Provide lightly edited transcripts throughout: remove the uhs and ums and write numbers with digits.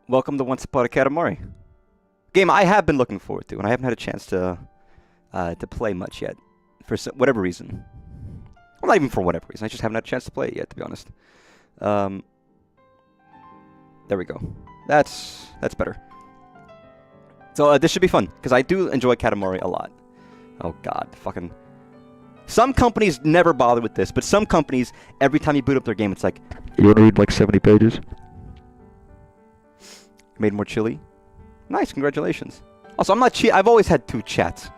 Welcome to Once Upon a Katamari. Game I have been looking forward to, and I haven't had a chance to play much yet, for whatever reason. Well, not even for whatever reason. I just haven't had a chance to play it yet, to be honest. There we go. That's better. So this should be fun, because I do enjoy Katamari a lot. Oh god, fucking... Some companies never bother with this, but some companies, every time you boot up their game, it's like, you want to read like 70 pages? Made more chili. Nice, congratulations. Also, I'm not I've always had two chats.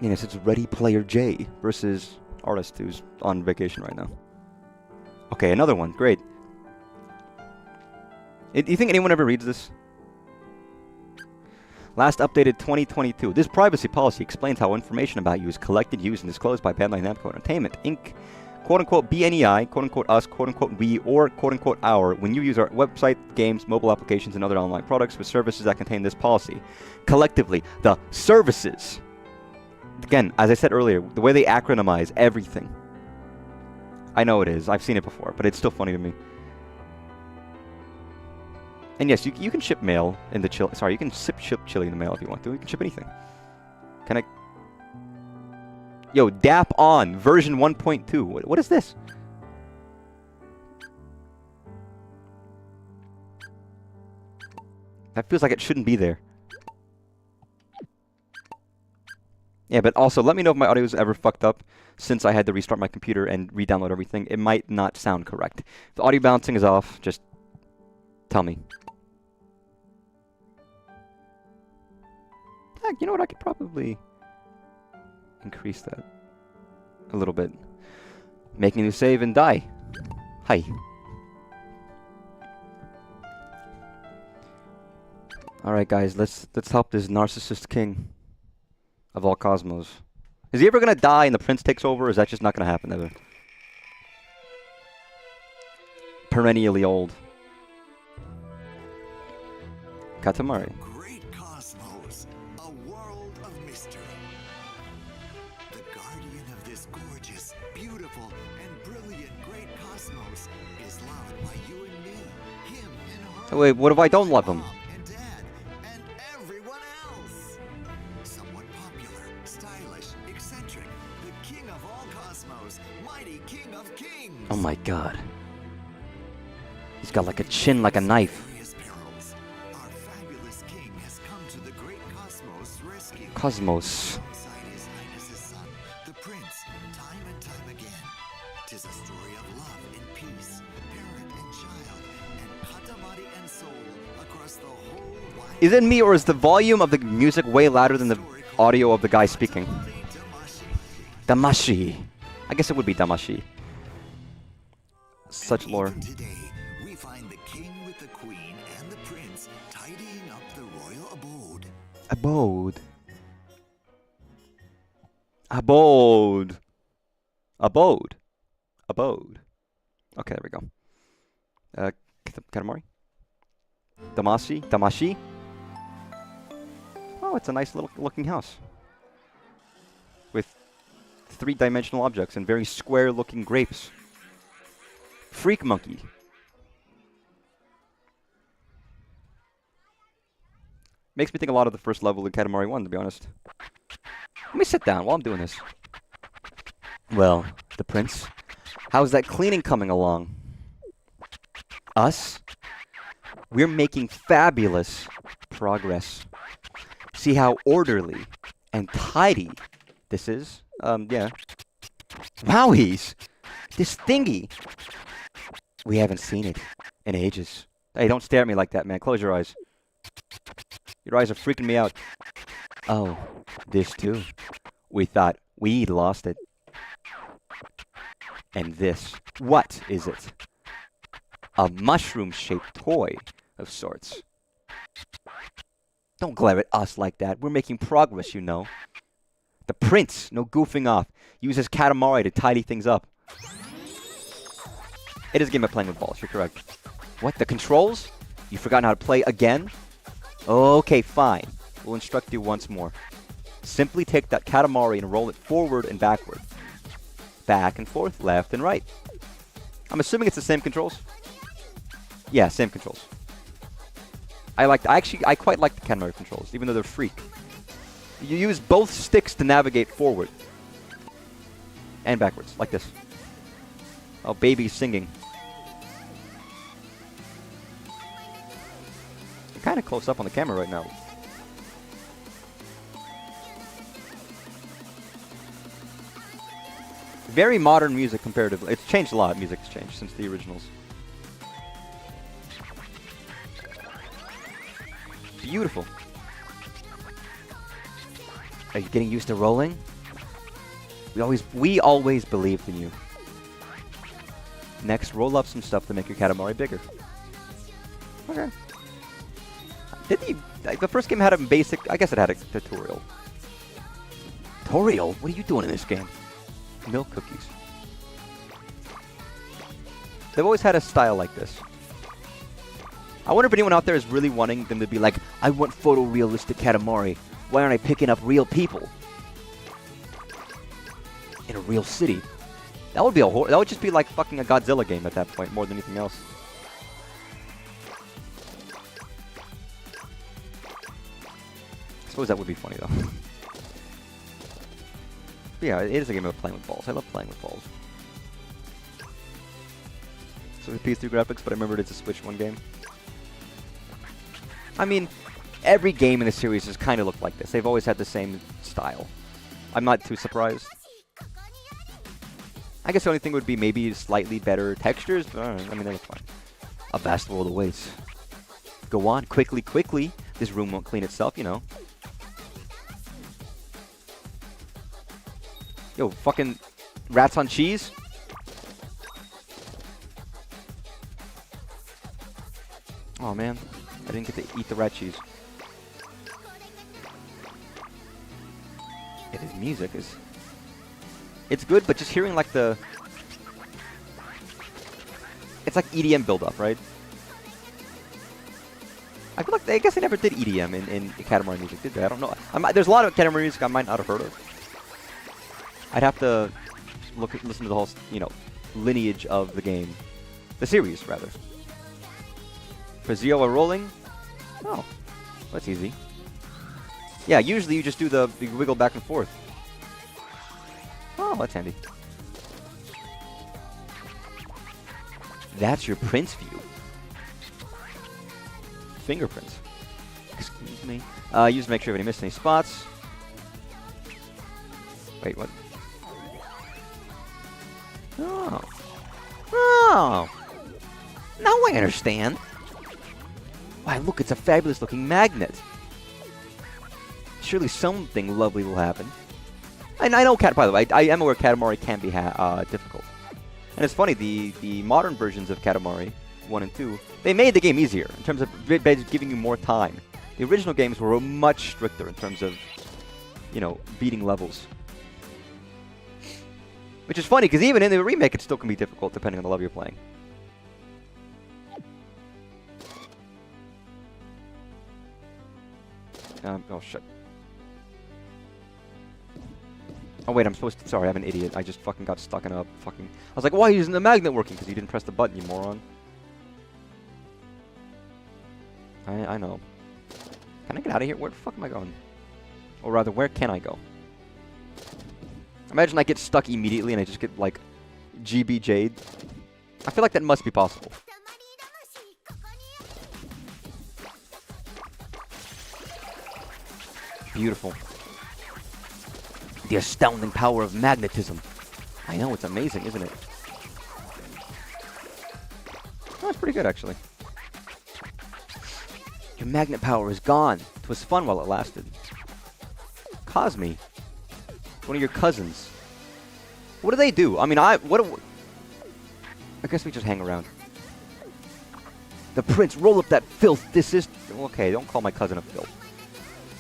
Yes, it's Ready Player J versus Artist who's on vacation right now. Okay, another one. Great. Do you think anyone ever reads this? Last updated 2022. This privacy policy explains how information about you is collected, used, and disclosed by Bandai Namco Entertainment, Inc., quote-unquote BNEI, quote-unquote us, quote-unquote we, or quote-unquote our, when you use our website, games, mobile applications, and other online products with services that contain this policy. Collectively, the services. Again, as I said earlier, the way they acronymize everything. I know it is. I've seen it before, but it's still funny to me. And yes, you can ship mail in the chili. Sorry, you can ship chili in the mail if you want to. You can ship anything. Can I... Yo, DAP on version 1.2. What is this? That feels like it shouldn't be there. Yeah, but also let me know if my audio is ever fucked up since I had to restart my computer and re-download everything. It might not sound correct. If the audio balancing is off, just tell me. Heck, you know what? I could probably increase that a little bit. Make a new save and die. Hi. Alright guys, let's help this narcissist king of all cosmos. Is he ever gonna die and the prince takes over, or is that just not gonna happen ever? Perennially old. Katamari. Great cosmos, a world of mystery. The guardian of this gorgeous, beautiful, and brilliant great cosmos is loved by you and me, him and her. Wait, what if I don't love him? Mom and dad, and everyone else. Somewhat popular, stylish, eccentric, the king of all cosmos, mighty king of kings. Oh my god. He's got like a chin like a knife. Perils, our fabulous king has come to the great cosmos rescue. Cosmos. Alongside His Highness's son, the prince, time and time again. 'Tis a story of love and peace, parent and child, and Katamari and soul across the whole wide... Is it me, or is the volume of the music way louder than the audio of the guy speaking? Damashi. I guess it would be Damashi. Such lore. Even today, we find the king with the queen and the prince tidying up the royal abode. Abode. Abode. Abode. Abode. Okay, there we go. Katamari? Damashi? Damashi? Oh, it's a nice little looking house. With three-dimensional objects and very square-looking grapes. Freak monkey. Makes me think a lot of the first level of Katamari 1, to be honest. Let me sit down while I'm doing this. Well, the prince. How's that cleaning coming along? Us? We're making fabulous progress. See how orderly and tidy this is? Yeah. Wowies! This thingy! We haven't seen it in ages. Hey, don't stare at me like that, man. Close your eyes. Your eyes are freaking me out. Oh, this too. We thought we'd lost it. And this, what is it? A mushroom-shaped toy of sorts. Don't glare at us like that. We're making progress, you know. The prince, no goofing off, uses Katamari to tidy things up. It is a game of playing with balls, you're correct. What, the controls? You've forgotten how to play again? Okay, fine. We'll instruct you once more. Simply take that Katamari and roll it forward and backward. Back and forth, left and right. I'm assuming it's the same controls. Yeah, same controls. I quite like the Katamari controls, even though they're freak. You use both sticks to navigate forward. And backwards, like this. Oh, baby's singing. You're kind of close up on the camera right now. Very modern music comparatively. It's changed a lot. Music's changed since the originals. Beautiful. Are you getting used to rolling? We always believed in you. Next, roll up some stuff to make your Katamari bigger. Okay. The first game had a basic... I guess it had a tutorial. Tutorial? What are you doing in this game? Milk cookies. They've always had a style like this. I wonder if anyone out there is really wanting them to be like, I want photorealistic Katamari. Why aren't I picking up real people? In a real city. That would be that would just be like fucking a Godzilla game at that point, more than anything else. I suppose that would be funny, though. But yeah, it is a game of playing with balls. I love playing with balls. So it's PS3 graphics, but I remember it's a Switch 1 game. I mean, every game in the series has kind of looked like this. They've always had the same style. I'm not too surprised. I guess the only thing would be maybe slightly better textures, but I mean, they look fine. A vast world awaits. Go on, quickly, quickly. This room won't clean itself, you know. Yo, fucking rats on cheese? Oh man, I didn't get to eat the rat cheese. Yeah, his music is... It's good, but just hearing like the... It's like EDM build-up, right? I feel like I guess they never did EDM in Katamari music, did they? I don't know. There's a lot of Katamari music I might not have heard of. I'd have to listen to the whole, you know, lineage of the game. The series, rather. For Zio rolling? Oh, that's easy. Yeah, usually you just do the wiggle back and forth. Oh, that's handy. That's your Prince view. Fingerprints. Excuse me. Use to make sure if you missed any spots. Wait, what? Oh. Oh. Now I understand. Why, look, it's a fabulous looking magnet. Surely something lovely will happen. And I know, by the way, I am aware Katamari can be difficult. And it's funny, the modern versions of Katamari 1 and 2, they made the game easier in terms of giving you more time. The original games were much stricter in terms of, you know, beating levels. Which is funny, because even in the remake, it still can be difficult depending on the level you're playing. Oh, shit. Oh, wait, I'm supposed to... Sorry, I'm an idiot. I just fucking got stuck in a fucking... I was like, why isn't the magnet working? Because you didn't press the button, you moron. I know. Can I get out of here? Where the fuck am I going? Or rather, where can I go? Imagine I get stuck immediately and I just get, like, GBJ'd. I feel like that must be possible. Beautiful. The astounding power of magnetism. I know, it's amazing, isn't it? Oh, that's pretty good, actually. Your magnet power is gone. It was fun while it lasted. Cosme. One of your cousins. What do they do? I mean, I guess we just hang around. The prince, roll up that filth. This is... Okay, don't call my cousin a filth.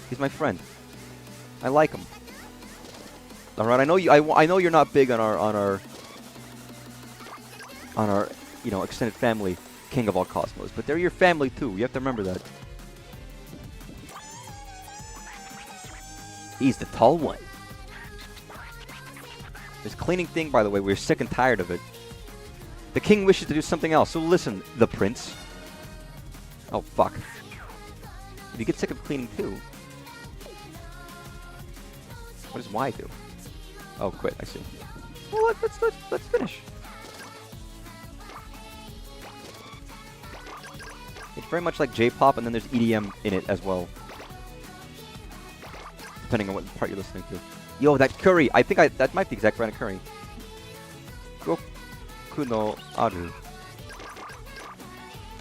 He's my friend. I like him. All right, I know you. I know you're not big on our you know, extended family, King of all Cosmos, but they're your family too. You have to remember that. He's the tall one. This cleaning thing, by the way, we're sick and tired of it. The king wishes to do something else, so listen, the prince. Oh, fuck. If you get sick of cleaning too... What does Y do? Oh, quit, I see. Well, let's finish. It's very much like J-pop, and then there's EDM in it as well. Depending on what part you're listening to. Yo, that curry! I think that might be the exact brand of curry. Goku no Aru.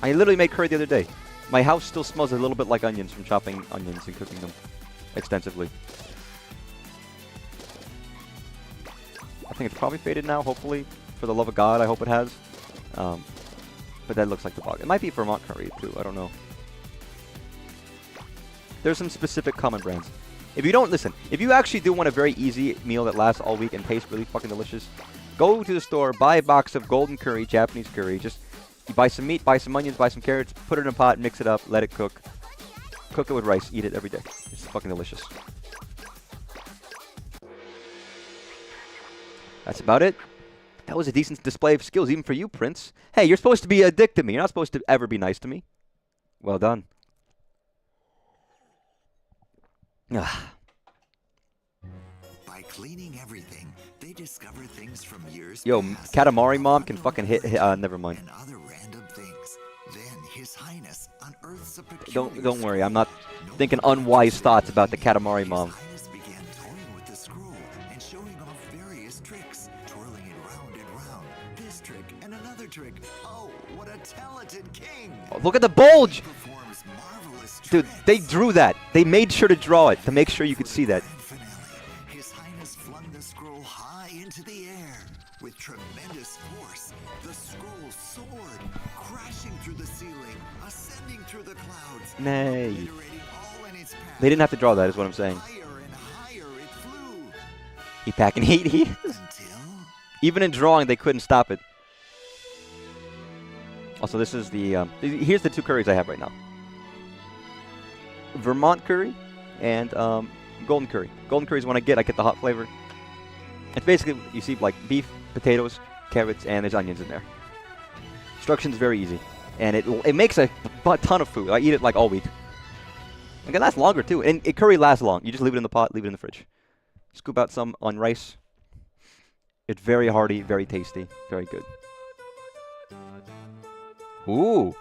I literally made curry the other day. My house still smells a little bit like onions from chopping onions and cooking them extensively. I think it's probably faded now, hopefully. For the love of God, I hope it has. But that looks like the bog. It might be Vermont curry, too. I don't know. There's some specific common brands. If you don't, listen, if you actually do want a very easy meal that lasts all week and tastes really fucking delicious, go to the store, buy a box of golden curry, Japanese curry. Just, you buy some meat, buy some onions, buy some carrots, put it in a pot, mix it up, let it cook. Cook it with rice, eat it every day. It's fucking delicious. That's about it. That was a decent display of skills, even for you, Prince. Hey, you're supposed to be a dick to me. You're not supposed to ever be nice to me. Well done. By cleaning everything, they discover things from years Yo, past. Katamari mom can fucking hit never mind. And other random things. Then His Highness unearths a peculiar Don't worry, I'm not scroll. thinking unwise thoughts about the Katamari mom. His Highness began toying with the scroll and showing off various tricks, twirling it round and round. This trick and another trick. Oh, what a talented king! Oh, look at the bulge! He performs marvelous Dude, tricks. they drew that. They made sure to draw it to make sure you could see that. Grand finale, His Highness flung the scroll high into the air. With tremendous force, the scroll soared, crashing through the ceiling, ascending through the clouds, Nay. obliterating all in its path. They didn't have to draw that, is what I'm saying. Higher and higher it flew, He packing heat. until... Even in drawing, they couldn't stop it. Also, this is the... here's the two curries I have right now. Vermont curry and golden curry. Golden curry is when I get the hot flavor. It's basically, you see, like beef, potatoes, carrots, and there's onions in there. Instruction's very easy. And it makes a ton of food. I eat it like all week. It can last longer, too. And curry lasts long. You just leave it in the pot, leave it in the fridge. Scoop out some on rice. It's very hearty, very tasty, very good. Ooh.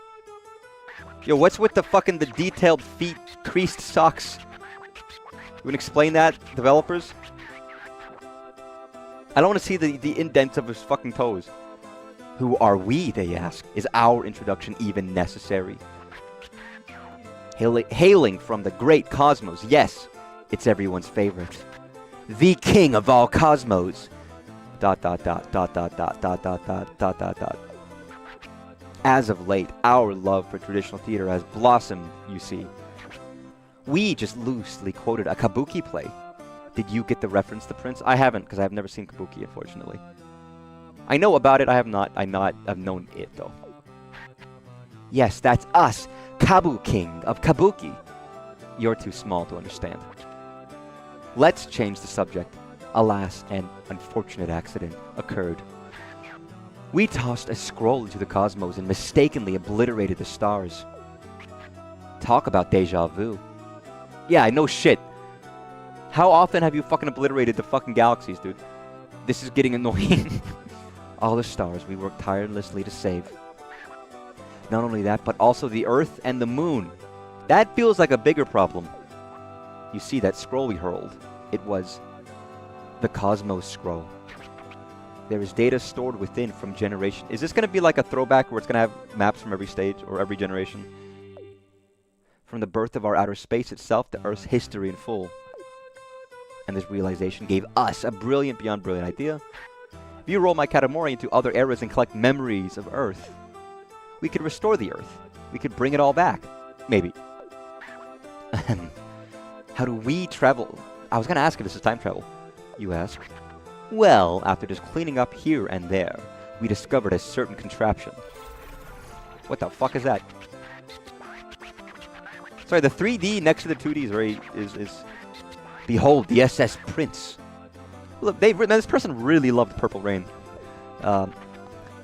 Yo, what's with the detailed feet, creased socks? You want to explain that, developers? I don't want to see the indents of his fucking toes. Who are we, they ask? Is our introduction even necessary? Hailing from the great cosmos, yes, it's everyone's favorite. The king of all cosmos. ... As of late, our love for traditional theater has blossomed, you see. We just loosely quoted a kabuki play. Did you get the reference, the Prince? I haven't, because I've never seen kabuki, unfortunately. I know about it, I have not. I've known it, though. Yes, that's us, Kabu King of Kabuki. You're too small to understand. Let's change the subject. Alas, an unfortunate accident occurred. We tossed a scroll into the cosmos and mistakenly obliterated the stars. Talk about deja vu. Yeah, no shit. How often have you fucking obliterated the fucking galaxies, dude? This is getting annoying. All the stars we worked tirelessly to save. Not only that, but also the Earth and the Moon. That feels like a bigger problem. You see, that scroll we hurled, it was the Cosmos Scroll. There is data stored within from generation. Is this going to be like a throwback where it's going to have maps from every stage or every generation? From the birth of our outer space itself to Earth's history in full. And this realization gave us a brilliant beyond brilliant idea. If you roll my Katamari into other eras and collect memories of Earth, we could restore the Earth. We could bring it all back. Maybe. How do we travel? I was going to ask if this is time travel. You ask. Well, after just cleaning up here and there, we discovered a certain contraption. What the fuck is that? Sorry, the 3D next to the 2D is behold, the SS Prince. Look, this person really loved Purple Rain.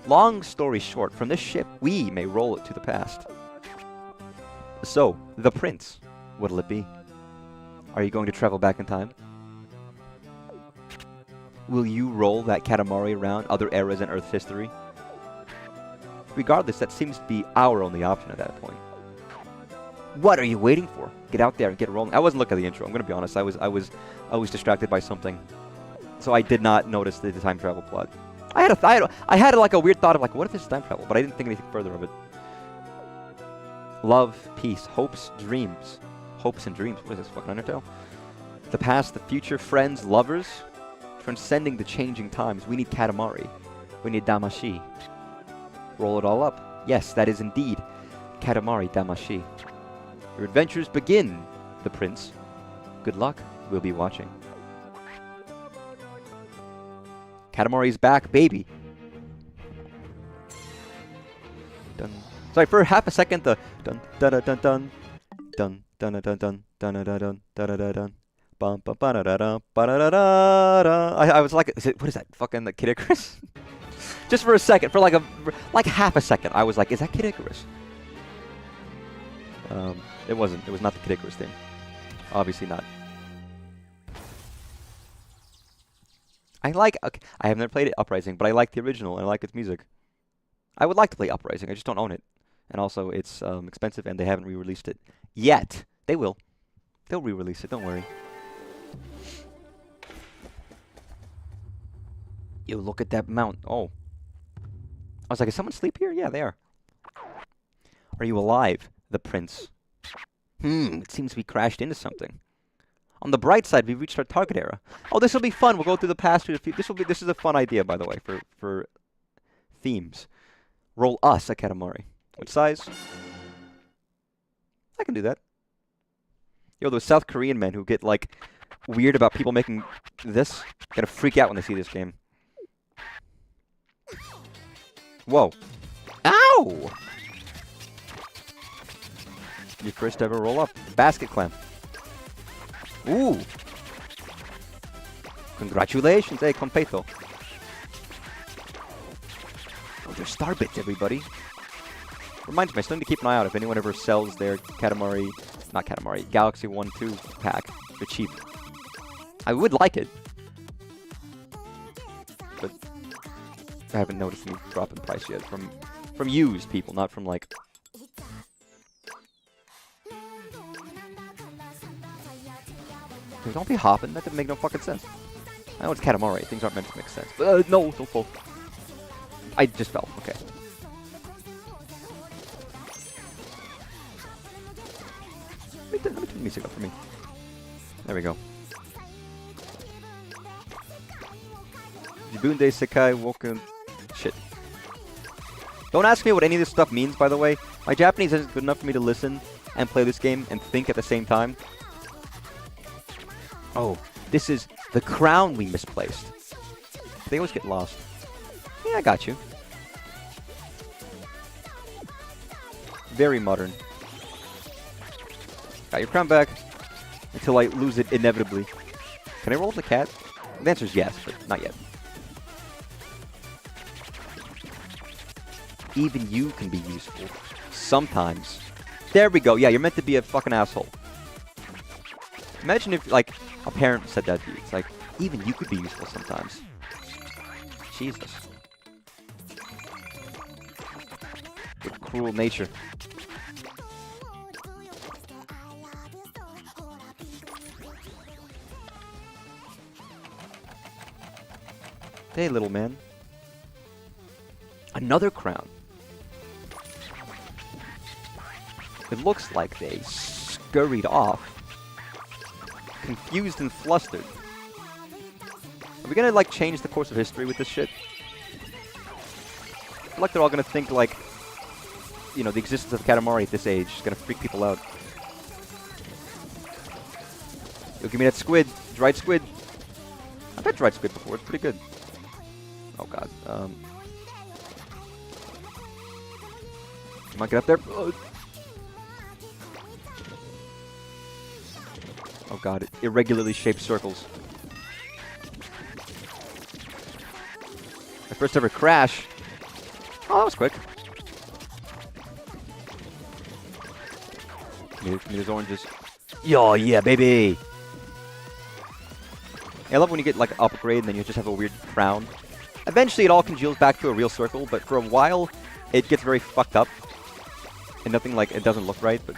Long story short, from this ship, we may roll it to the past. So, the prince. What'll it be? Are you going to travel back in time? Will you roll that Katamari around other eras in Earth's history? Regardless, that seems to be our only option at that point. What are you waiting for? Get out there and get rolling. I wasn't looking at the intro. I'm gonna be honest. I was distracted by something, so I did not notice the time travel plot. I had like a weird thought of like, what if this is time travel? But I didn't think anything further of it. Love, peace, hopes, dreams, hopes and dreams. What is this fucking Undertale? The past, the future, friends, lovers, transcending the changing times. We need Katamari. We need Damashi. Roll it all up. Yes, that is indeed Katamari Damashi. Your adventures begin, the prince. Good luck. We'll be watching. Katamari's back, baby. Dun. Sorry, for half a second, the dun dun dun dun dun dun dun dun dun dun dun dun dun dun dun. Bum bum ba da da da ba da da da. I was like, what is that? Fucking the Kid Icarus? Just for a second, for like half a second, I was like, is that Kid Icarus? It wasn't. It was not the Kid Icarus thing. Obviously not. Okay, I have never played it Uprising, but I like the original and I like its music. I would like to play Uprising, I just don't own it. And also, it's expensive and they haven't re-released it yet. They will. They'll re-release it, don't worry. You look at that mount. Oh. I was like, is someone asleep here? Yeah, they are. Are you alive? The prince. It seems we crashed into something. On the bright side, we've reached our target era. Oh, this will be fun. We'll go through the past. This is a fun idea, by the way, for themes. Roll us a Katamari. What size? I can do that. Yo, those South Korean men who get, like, weird about people making this, gonna freak out when they see this game. Whoa. Ow! Your first ever roll up. Basket clam. Ooh. Congratulations, hey, completo. Oh, there's star bits, everybody. Reminds me, I still need to keep an eye out if anyone ever sells their Katamari, not Katamari, Galaxy 1-2 pack. They're cheap. I would like it. But I haven't noticed any drop in price yet from used people, not from like... Dude, don't be hopping. That didn't make no fucking sense. I know it's Katamari. Things aren't meant to make sense. But, no, don't fall. I just fell. Okay. Let me turn the music up for me. There we go. Jibunde Sekai Woken... Shit. Don't ask me what any of this stuff means, by the way. My Japanese isn't good enough for me to listen and play this game and think at the same time. Oh, this is the crown we misplaced. They always get lost. Yeah, I got you. Very modern. Got your crown back. Until I lose it inevitably. Can I roll the cat? The answer is yes, but not yet. Even you can be useful. Sometimes. There we go. Yeah, you're meant to be a fucking asshole. Imagine if, like, a parent said that to you. It's like, even you could be useful sometimes. Jesus. With cruel nature. Hey, little man. Another crown. It looks like they scurried off. Confused and flustered. Are we gonna, like, change the course of history with this shit? I feel like they're all gonna think, like, you know, the existence of Katamari at this age is gonna freak people out. Yo, give me that squid. Dried squid. I've had dried squid before. It's pretty good. Oh, God. Come on, get up there. Oh, God. Irregularly shaped circles. My first ever crash. Oh, that was quick. Give me those oranges. Yo, yeah, baby! I love when you get like an upgrade and then you just have a weird crown. Eventually it all congeals back to a real circle, but for a while it gets very fucked up. And nothing like, it doesn't look right, but...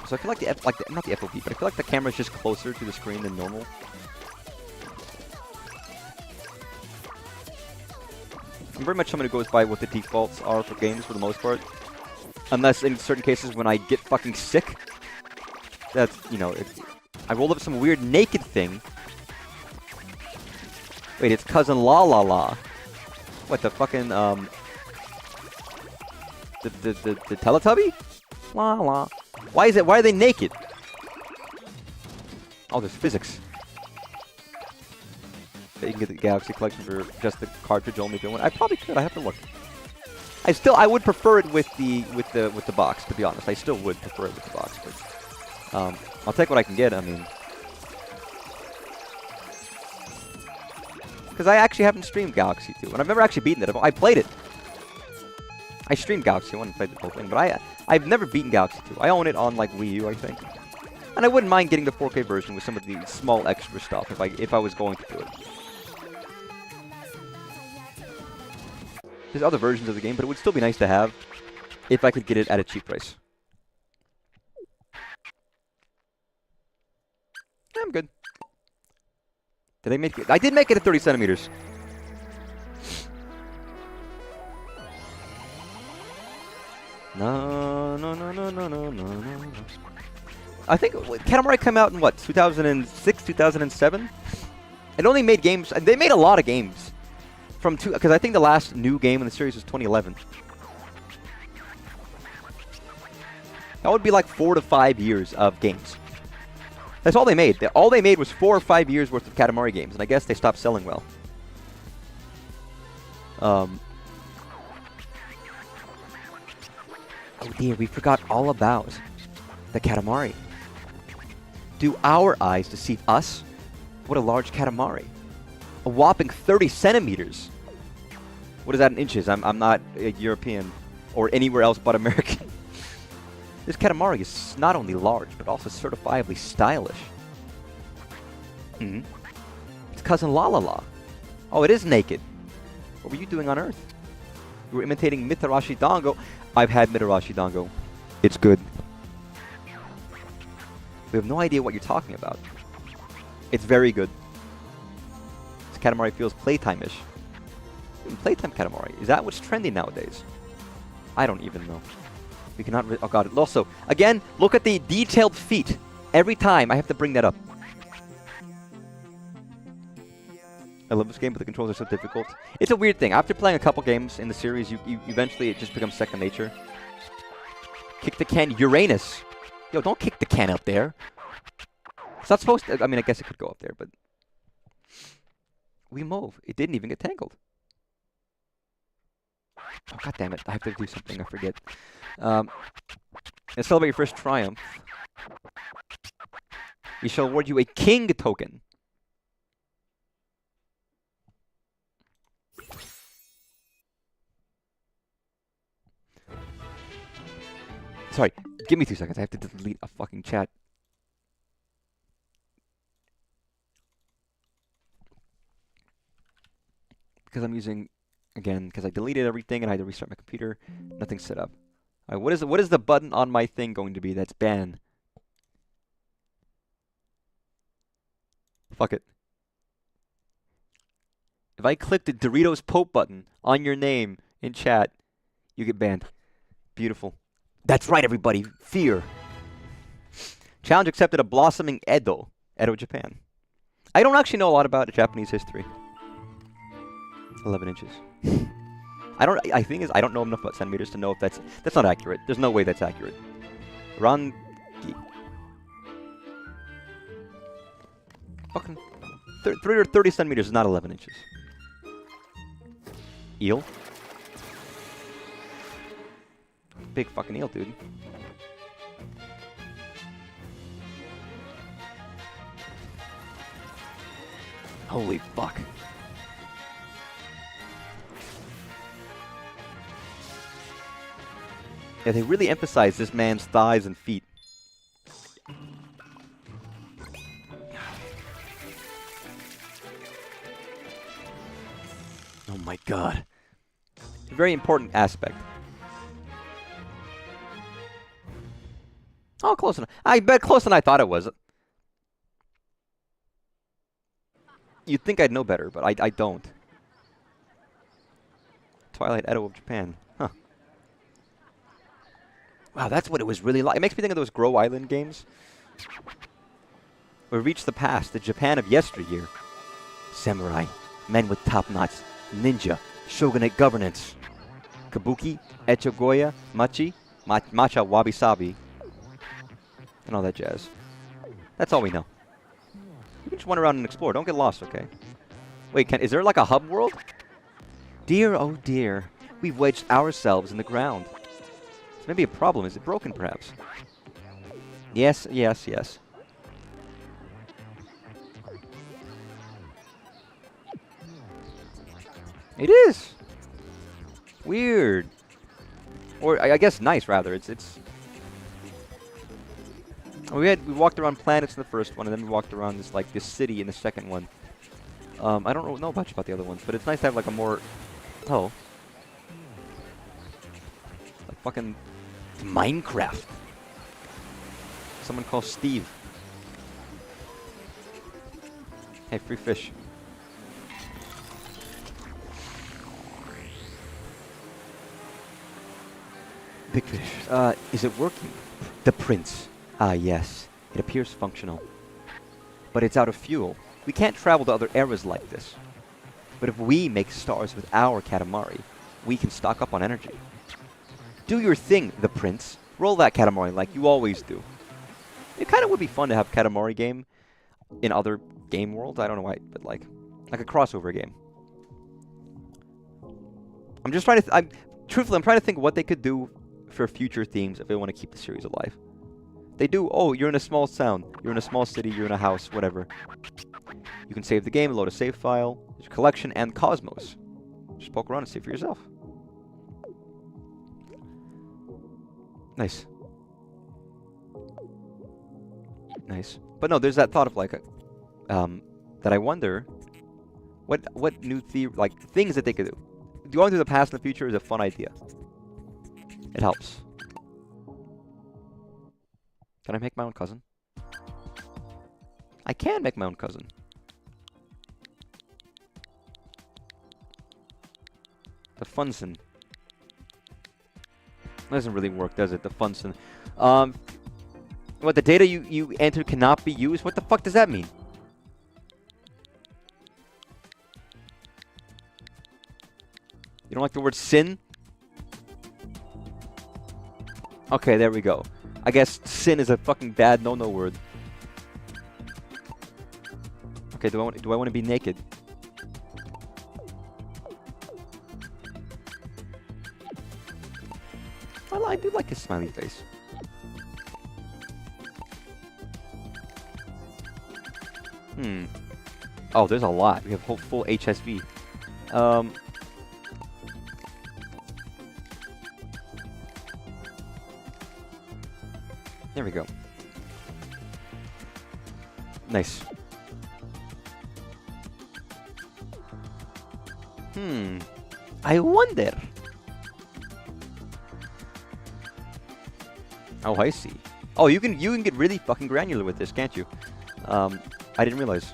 So I feel like not the FOV, but I feel like the camera's just closer to the screen than normal. I'm very much someone who goes by what the defaults are for games for the most part. Unless in certain cases when I get fucking sick, that's, you know, I rolled up some weird naked thing. Wait, it's Cousin La La La. What, the fucking, the Teletubby? La La. Why are they naked? Oh, there's physics. You can get the Galaxy Collection for just the cartridge only doing. I probably could. I have to look. I would prefer it with the box. To be honest, I still would prefer it with the box. But I'll take what I can get. I mean, because I actually haven't streamed Galaxy 2, and I've never actually beaten it. I played it. I streamed Galaxy 1 and played the whole thing, but I've never beaten Galaxy 2. I own it on like Wii U, I think. And I wouldn't mind getting the 4K version with some of the small extra stuff if I was going to do it. There's other versions of the game, but it would still be nice to have if I could get it at a cheap price. Yeah, I'm good. Did I make it? I did make it at 30 centimeters. No. I think Katamari came out in what, 2006, 2007? It only made games. They made a lot of games from because I think the last new game in the series was 2011. That would be like 4 to 5 years of games. That's all they made. All they made was 4 or 5 years worth of Katamari games, and I guess they stopped selling well. Oh dear, we forgot all about the Katamari. Do our eyes deceive us? What a large Katamari. A whopping 30 centimeters. What is that in inches? I'm not a European or anywhere else but American. This Katamari is not only large, but also certifiably stylish. It's Cousin La La La. Oh, it is naked. What were you doing on Earth? You were imitating Mitarashi Dango. I've had Mitarashi Dango. It's good. We have no idea what you're talking about. It's very good. This Katamari feels playtime-ish. Playtime Katamari. Is that what's trendy nowadays? I don't even know. We cannot... Oh god. Also, again, look at the detailed feet. Every time I have to bring that up. I love this game, but the controls are so difficult. It's a weird thing. After playing a couple games in the series, you eventually it just becomes second nature. Kick the can. Uranus. Yo, don't kick the can up there. It's not supposed to... I mean, I guess it could go up there, but... We move. It didn't even get tangled. Oh, god damn it. I have to do something. I forget. And celebrate your first triumph. We shall award you a king token. Sorry, give me 2 seconds. I have to delete a fucking chat. Because I'm using, again, because I deleted everything and I had to restart my computer. Nothing's set up. All right, what is the button on my thing going to be that's ban? Fuck it. If I click the Doritos Pope button on your name in chat, you get banned. Beautiful. That's right, everybody. Fear. Challenge accepted. A blossoming Edo, Japan. I don't actually know a lot about Japanese history. 11 inches. I think I don't know enough about centimeters to know if that's not accurate. There's no way that's accurate. Rangi. Fucking 330 centimeters is not 11 inches. Eel. Big fucking eel, dude. Holy fuck. Yeah, they really emphasize this man's thighs and feet. Oh my god. A very important aspect. Oh, close enough. I bet closer than I thought it was. You'd think I'd know better, but I don't. Twilight Edo of Japan. Huh. Wow, that's what it was really like. It makes me think of those Grow Island games. We reached the past, the Japan of yesteryear. Samurai, men with top knots, ninja, shogunate governance. Kabuki, Echogoya, Machi, Matcha Wabi Sabi, and all that jazz. That's all we know. You can just wander around and explore. Don't get lost, okay? Wait, is there like a hub world? Dear, oh dear. We've wedged ourselves in the ground. It's maybe a problem. Is it broken, perhaps? Yes, yes, yes. It is! Weird. Or, I guess nice, rather. It's... We walked around planets in the first one, and then we walked around this city in the second one. I don't know much about the other ones, but it's nice to have like a more... Oh. Like fucking... Minecraft. Someone called Steve. Hey, free fish. Big fish. Is it working? The prince. Ah, yes. It appears functional. But it's out of fuel. We can't travel to other eras like this. But if we make stars with our Katamari, we can stock up on energy. Do your thing, the prince. Roll that Katamari like you always do. It kind of would be fun to have Katamari game in other game worlds. I don't know why, but like a crossover game. I'm just trying to... Truthfully, I'm trying to think what they could do for future themes if they want to keep the series alive. They do, oh, you're in a small town, you're in a small city, you're in a house, whatever. You can save the game, load a save file, there's collection, and Cosmos. Just poke around and see for yourself. Nice. Nice. But no, there's that thought of like, that I wonder, what new things that they could do. Going through the past and the future is a fun idea. It helps. Can I make my own cousin? I can make my own cousin. The Funson. Doesn't really work, does it? The Funson. What, the data you entered cannot be used? What the fuck does that mean? You don't like the word sin? Okay, there we go. I guess sin is a fucking bad no-no word. Okay, do I want to be naked? Well, I do like his smiley face. Oh, there's a lot. We have full HSV. There we go. Nice. I wonder. Oh, I see. Oh, you can get really fucking granular with this, can't you? I didn't realize.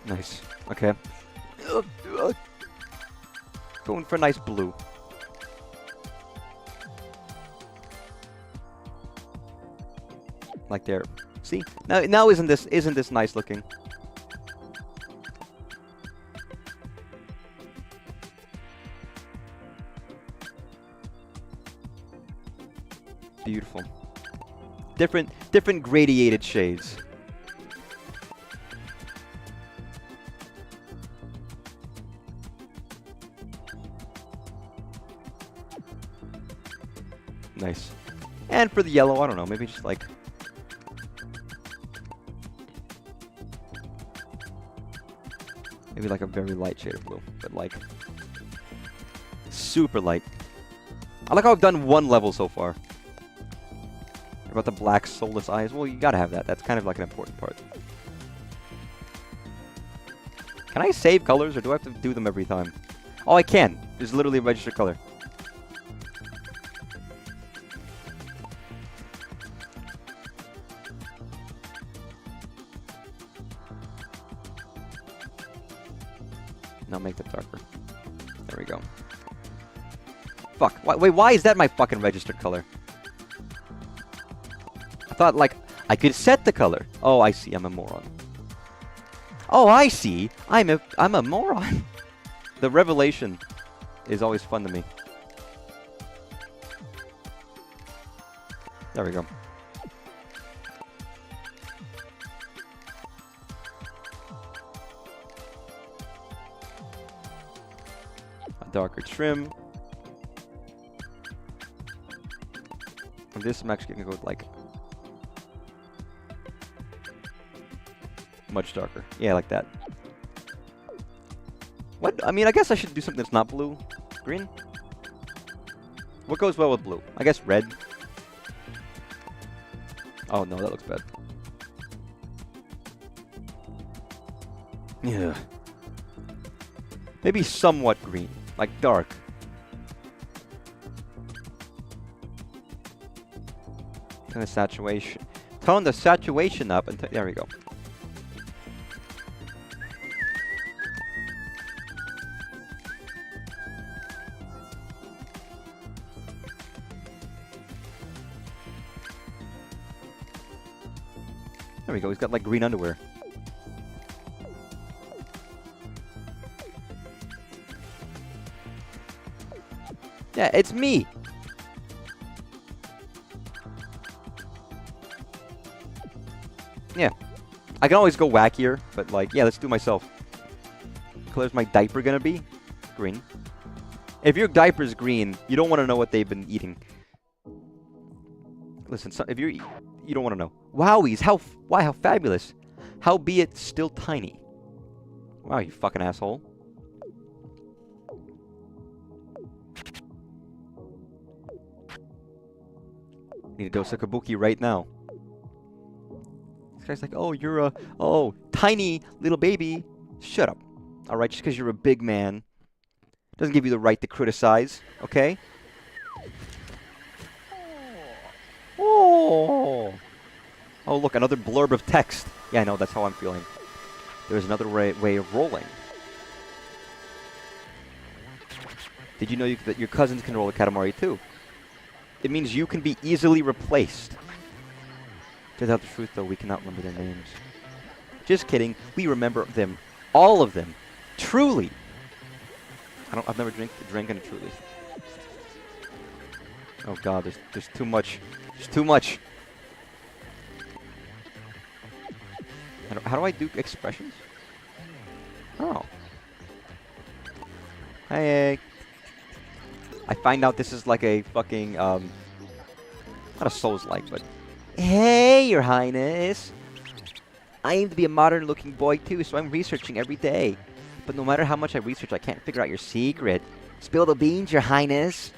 Nice. Okay. Going for a nice blue. Like there. See? Now isn't this nice looking? Beautiful. Different gradiated shades. Nice. And for the yellow, I don't know, maybe just like... maybe like a very light shade of blue, but like... super light. I like how I've done one level so far. What about the black soulless eyes? Well, you gotta have that. That's kind of like an important part. Can I save colors, or do I have to do them every time? Oh, I can. There's literally a registered color. Now make that darker. There we go. Fuck. Wait, why is that my fucking registered color? I thought, like, I could set the color. Oh, I see. I'm a moron. Oh, I see. I'm a moron. The revelation is always fun to me. There we go. A darker trim. And this I'm actually gonna go with like much darker. Yeah, like that. What? I mean, I guess I should do something that's not blue. Green? What goes well with blue? I guess red. Oh no, that looks bad. Yeah. Maybe somewhat green, like dark. Turn the saturation. Tone the saturation up, and there we go. There we go. He's got like green underwear. Yeah, it's me. Yeah. I can always go wackier, but like, yeah, let's do myself. What color's my diaper gonna be? Green. If your diaper's green, you don't want to know what they've been eating. Listen, so if you don't want to know. Wowies, why, how fabulous. Howbeit still tiny. Wow, you fucking asshole. Need a dose of kabuki right now. This guy's like, oh, you're a, oh, tiny little baby. Shut up. Alright, just because you're a big man doesn't give you the right to criticize, okay? Oh. Oh, look, another blurb of text. Yeah, I know, that's how I'm feeling. There's another way of rolling. Did you know that your cousins can roll a Katamari too? It means you can be easily replaced. To tell the truth, though, we cannot remember their names. Just kidding. We remember them. All of them. Truly. I've never drank a Truly. Oh god, there's too much. There's too much. How do I do expressions? Oh. Hey. I find out this is like a fucking, not a Souls-like, but... Hey, Your Highness! I aim to be a modern-looking boy, too, so I'm researching every day. But no matter how much I research, I can't figure out your secret. Spill the beans, Your Highness!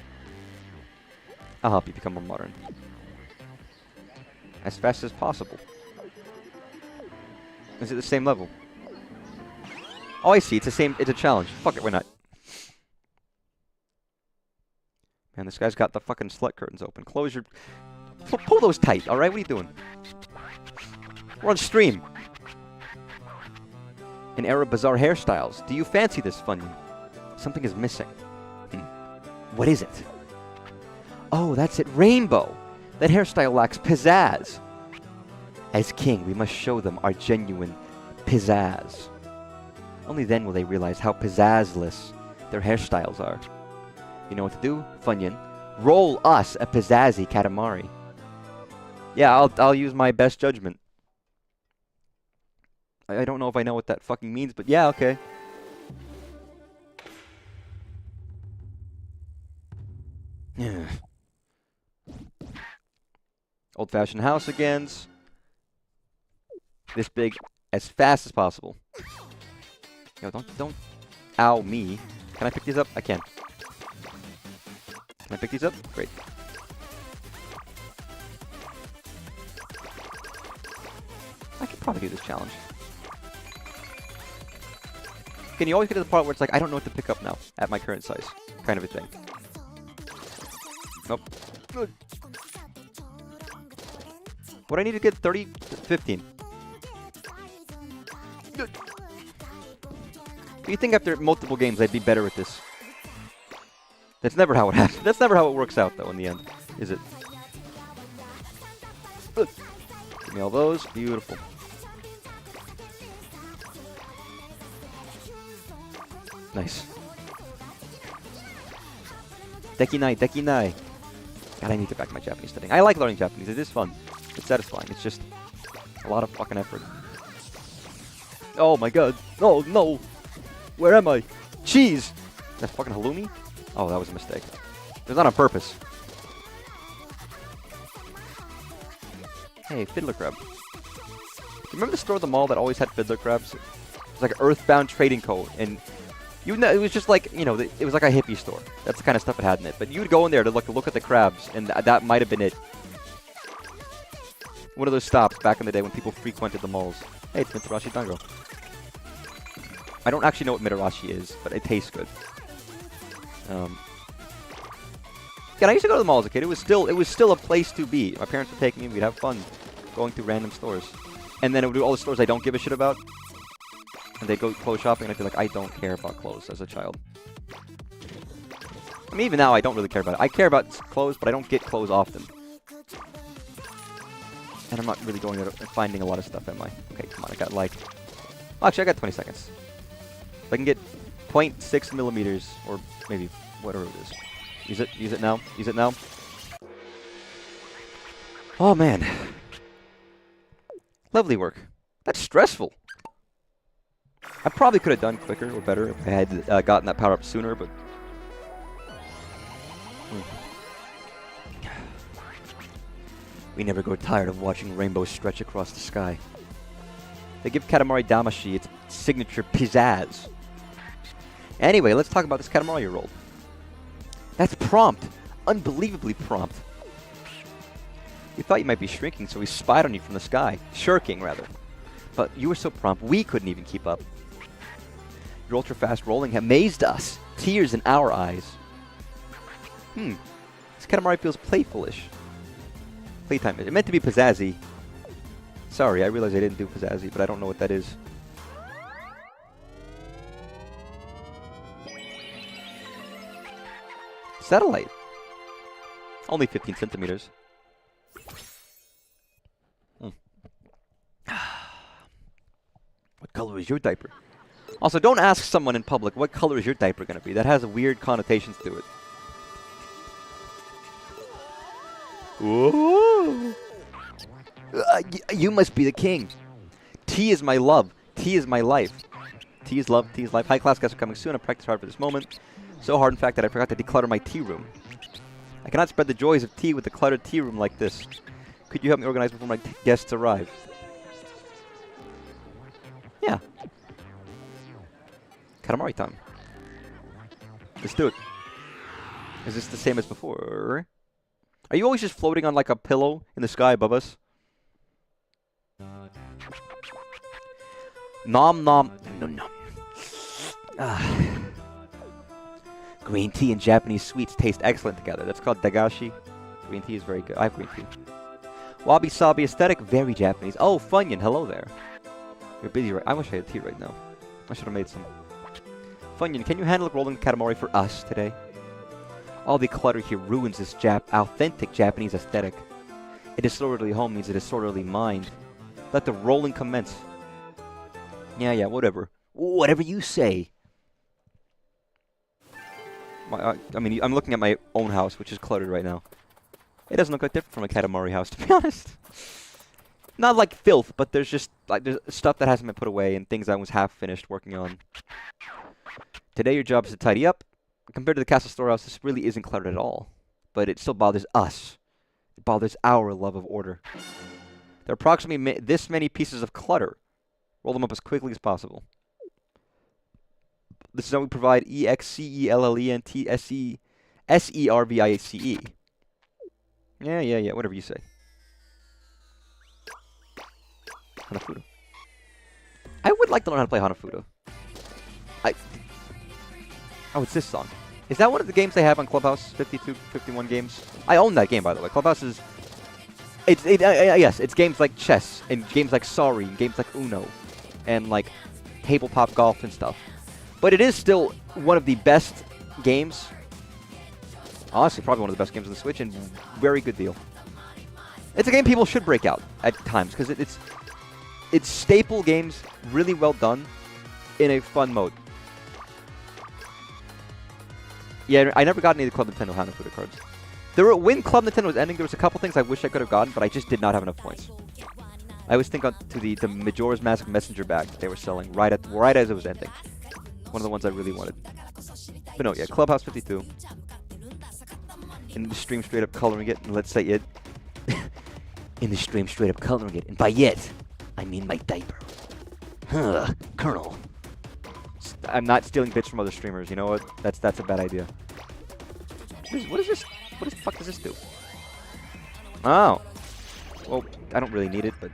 I'll help you become more modern. As fast as possible. Is it the same level? Oh, I see. It's the same. It's a challenge. Fuck it, why not? Man, this guy's got the fucking slut curtains open. Close your... Pull those tight, alright? What are you doing? We're on stream. An era of bizarre hairstyles. Do you fancy this, Funyun? Something is missing. What is it? Oh, that's it. Rainbow! That hairstyle lacks pizzazz. As king, we must show them our genuine pizzazz. Only then will they realize how pizzazzless their hairstyles are. You know what to do, Funyun? Roll us a pizzazzy Katamari. Yeah, I'll use my best judgment. I don't know if I know what that fucking means, but yeah, okay. Yeah. Old-fashioned house again. This big as fast as possible. Yo, don't ow me. Can I pick these up? I can. Can I pick these up? Great. I could probably do this challenge. Can you always get to the part where it's like, I don't know what to pick up now at my current size? Kind of a thing. Nope. Good. What I need to get 30, 15. Good. You think after multiple games I'd be better at this? That's never how it happens. That's never how it works out though in the end, is it? Good. Give me all those. Beautiful. Nice. Dekinai, dekinai. God, I need to back my Japanese studying. I like learning Japanese. It is fun. It's satisfying. It's just a lot of fucking effort. Oh my god. No, no. Where am I? Cheese. That fucking halloumi? Oh, that was a mistake. It was not on purpose. Hey, fiddler crab. Remember the store at the mall that always had fiddler crabs? It was like Earthbound Trading Co. And you know, it was just like, you know, it was like a hippie store. That's the kind of stuff it had in it. But you would go in there to look at the crabs, and that might have been it. One of those stops back in the day when people frequented the malls. Hey, it's Mitarashi Dango. I don't actually know what Mitarashi is, but it tastes good. Yeah, I used to go to the mall as a kid. It was still a place to be. My parents would take me, and we'd have fun going through random stores. And then it would do all the stores I don't give a shit about. And they'd go clothes shopping, and I'd be like, I don't care about clothes as a child. I mean, even now, I don't really care about it. I care about clothes, but I don't get clothes often. And I'm not really going out and finding a lot of stuff, am I? Okay, come on, I got like... Well, actually, I got 20 seconds. If I can get 0.6 millimeters, or maybe whatever it is. Use it now, use it now. Oh, man. Lovely work. That's stressful. I probably could have done quicker or better if I had gotten that power up sooner, but... We never grow tired of watching rainbows stretch across the sky. They give Katamari Damacy its signature pizzazz. Anyway, let's talk about this Katamari you rolled. That's prompt. Unbelievably prompt. You thought you might be shrinking, so we spied on you from the sky. Shirking, rather. But you were so prompt, we couldn't even keep up. Your ultra-fast rolling amazed us. Tears in our eyes. This Katamari feels playfulish. Playtime. It meant to be pizzazzy. Sorry, I realize I didn't do pizzazzy, but I don't know what that is. Satellite. Only 15 centimeters. What color is your diaper? Also, don't ask someone in public, what color is your diaper going to be? That has weird connotations to it. Whoa. You must be the king. Tea is my love. Tea is my life. Tea is love. Tea is life. High class guests are coming soon. I practiced hard for this moment. So hard, in fact, that I forgot to declutter my tea room. I cannot spread the joys of tea with a cluttered tea room like this. Could you help me organize before my guests arrive? Yeah. Katamari time. Let's do it. Is this the same as before? Are you always just floating on like a pillow in the sky above us? Nom nom. No, no. Green tea and Japanese sweets taste excellent together. That's called dagashi. Green tea is very good. I have green tea. Wabi-sabi aesthetic, very Japanese. Oh, Funyun, hello there. You're busy, right? I wish I had tea right now. I should have made some. Funyun, can you handle rolling Katamari for us today? All the clutter here ruins this authentic Japanese aesthetic. A disorderly home means a disorderly mind. Let the rolling commence. Yeah, whatever. Whatever you say. I mean, I'm looking at my own house, which is cluttered right now. It doesn't look that different from a Katamari house, to be honest. Not like filth, but there's just like there's stuff that hasn't been put away and things I was half finished working on. Today your job is to tidy up. Compared to the castle storehouse, this really isn't cluttered at all. But it still bothers us. It bothers our love of order. There are approximately this many pieces of clutter. Roll them up as quickly as possible. This is how we provide EXCELLENTSERVICE. Yeah, whatever you say. Hanafuda. I would like to learn how to play Hanafuda. Oh, it's this song. Is that one of the games they have on Clubhouse? 52, 51 games? I own that game, by the way. Clubhouse is... yes, it's games like chess, and games like Sorry, and games like Uno, and like tabletop golf and stuff. But it is still one of the best games. Honestly, probably one of the best games on the Switch, and very good deal. It's a game people should break out at times, because it's staple games, really well done, in a fun mode. Yeah, I never got any of the Club Nintendo Hanafuda cards. When Club Nintendo was ending, there was a couple things I wish I could have gotten, but I just did not have enough points. I always think to the Majora's Mask Messenger bag that they were selling right as it was ending. One of the ones I really wanted. But no, yeah, Clubhouse 52. In the stream, straight up coloring it, and let's say it. In the stream, straight up coloring it, and by it, I mean my diaper. Colonel. I'm not stealing bits from other streamers. You know what? That's a bad idea. What is this? What the fuck does this do? Oh. Well, I don't really need it, but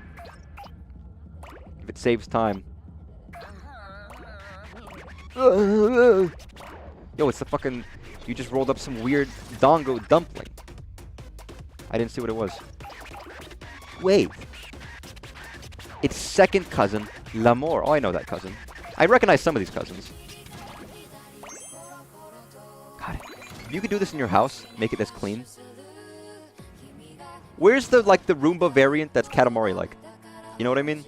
if it saves time. Yo, it's the fucking... You just rolled up some weird dongo dumpling. I didn't see what it was. Wait. It's second cousin, L'Amour. Oh, I know that cousin. I recognize some of these cousins. God, if you could do this in your house, make it this clean. Where's the Roomba variant that's Katamari like? You know what I mean?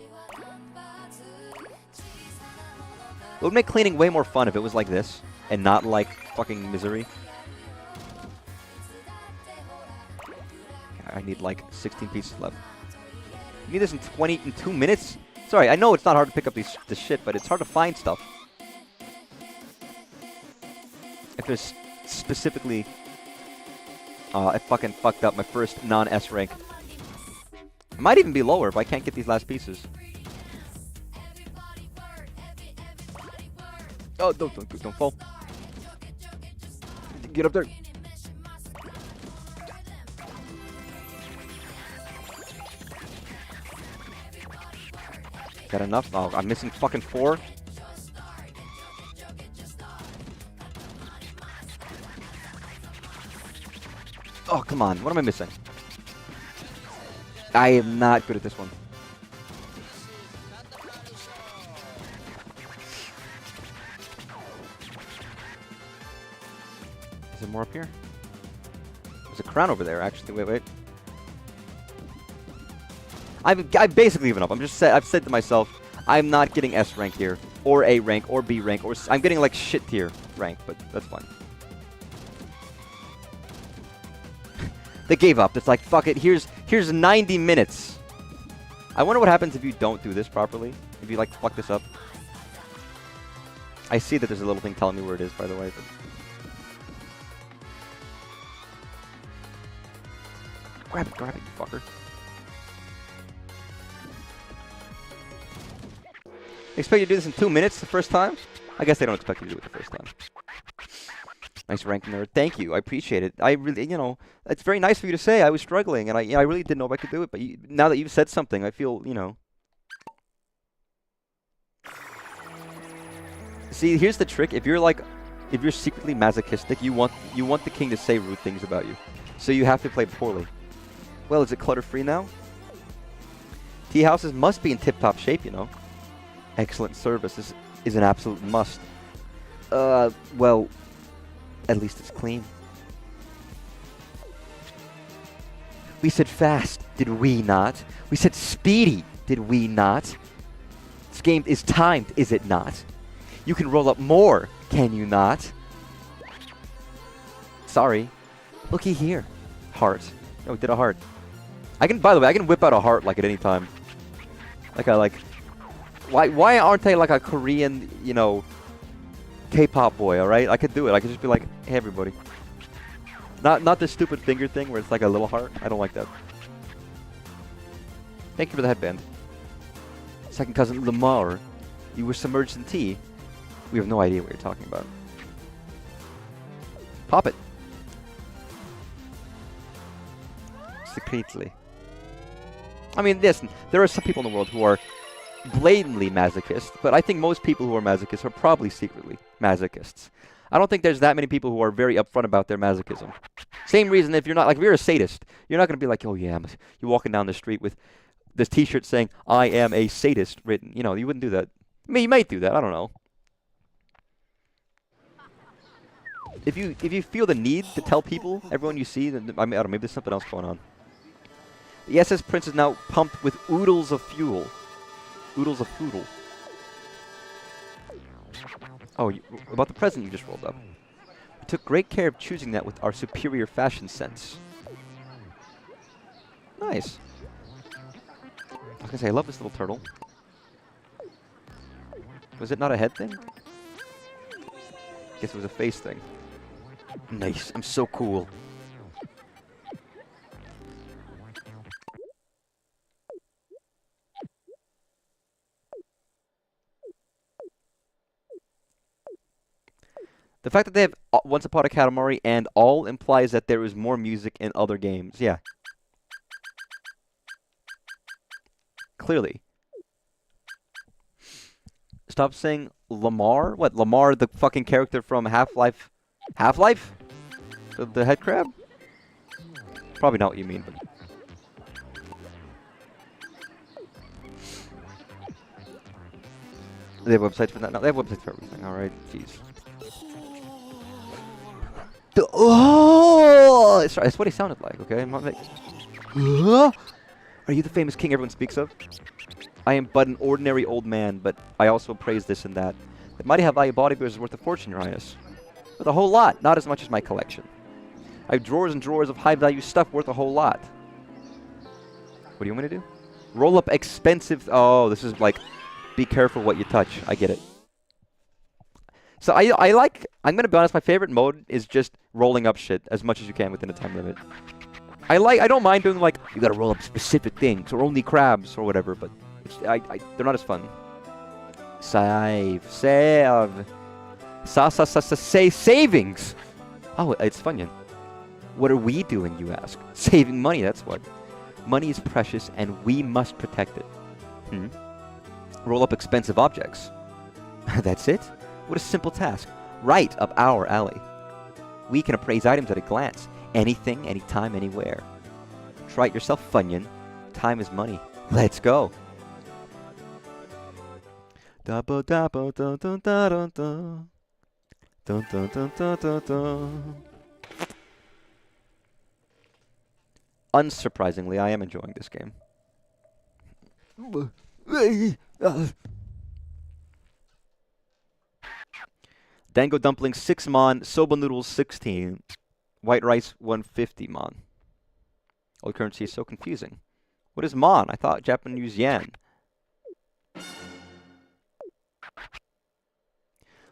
It would make cleaning way more fun if it was like this, and not like fucking misery. I need like 16 pieces left. You need this in 2 minutes? Sorry, I know it's not hard to pick up this shit, but it's hard to find stuff. If there's specifically... I fucking fucked up my first non-S rank. It might even be lower if I can't get these last pieces. Oh, don't fall. Get up there. Got enough? Oh, I'm missing fucking 4. Oh, come on. What am I missing? I am not good at this one. Is there more up here? There's a crown over there, actually. Wait. I've basically given up. I've said to myself, I'm not getting S rank here, or A rank, or B rank, or I'm getting like shit tier rank, but that's fine. They gave up. It's like, fuck it. Here's 90 minutes. I wonder what happens if you don't do this properly. If you like fuck this up. I see that there's a little thing telling me where it is, by the way. But... Grab it, you fucker. They expect you to do this in 2 minutes the first time? I guess they don't expect you to do it the first time. Nice rank nerd. Thank you. I appreciate it. I really, it's very nice for you to say. I was struggling, and I really didn't know if I could do it. But now that you've said something, I feel, See, here's the trick. If you're secretly masochistic, you want the king to say rude things about you. So you have to play poorly. Well, is it clutter-free now? Tea houses must be in tip-top shape, Excellent service is an absolute must. Well, at least it's clean. We said fast, did we not? We said speedy, did we not? This game is timed, is it not? You can roll up more, can you not? Sorry. Looky here. Heart. Oh, we did a heart. By the way, I can whip out a heart at any time. Why aren't I like a Korean, K-pop boy, alright? I could do it. I could just be like, hey everybody. Not this stupid finger thing where it's like a little heart. I don't like that. Thank you for the headband. Second cousin Lamar, you were submerged in tea. We have no idea what you're talking about. Pop it. Secretly. I mean, listen, there are some people in the world who are blatantly masochists, but I think most people who are masochists are probably secretly masochists. I don't think there's that many people who are very upfront about their masochism. Same reason if you're not, like, if you're a sadist, you're not going to be like, oh yeah, you're walking down the street with this t-shirt saying, I am a sadist written. You know, you wouldn't do that. I mean, you might do that, I don't know. If you feel the need to tell people, everyone you see, then, I mean, I don't know, maybe there's something else going on. The SS Prince is now pumped with oodles of fuel. Oodles of foodle. Oh, about the present you just rolled up. We took great care of choosing that with our superior fashion sense. Nice. I was gonna say, I love this little turtle. Was it not a head thing? Guess it was a face thing. Nice. I'm so cool. The fact that they have Once Upon a Katamari and all implies that there is more music in other games. Yeah. Clearly. Stop saying Lamar? What, Lamar, the fucking character from Half-Life? Half-Life? The head crab? Probably not what you mean, but... They have websites for that now? They have websites for everything. Alright, jeez. Oh! That's what he sounded like, okay? I'm not making... Are you the famous king everyone speaks of? I am but an ordinary old man, but I also praise this and that. The mighty high value bodybuilders is worth a fortune, Your Highness. Worth a whole lot, not as much as my collection. I have drawers and drawers of high value stuff worth a whole lot. What do you want me to do? Roll up expensive... Oh, this is like... Be careful what you touch. I get it. So I like... I'm going to be honest, my favorite mode is just rolling up shit as much as you can within a time limit. I don't mind doing like, you gotta roll up specific things, or only crabs, or whatever, but they're not as fun. Save. Say savings! Oh, it's Funyun. What are we doing, you ask? Saving money, that's what. Money is precious, and we must protect it. Roll up expensive objects. That's it? What a simple task. Right up our alley. We can appraise items at a glance. Anything, anytime, anywhere. Try it yourself, Funyun. Time is money. Let's go. Unsurprisingly, I am enjoying this game. Dango dumplings 6 mon, soba noodles 16, white rice 150 mon. Old currency is so confusing. What is mon? I thought Japanese used yen.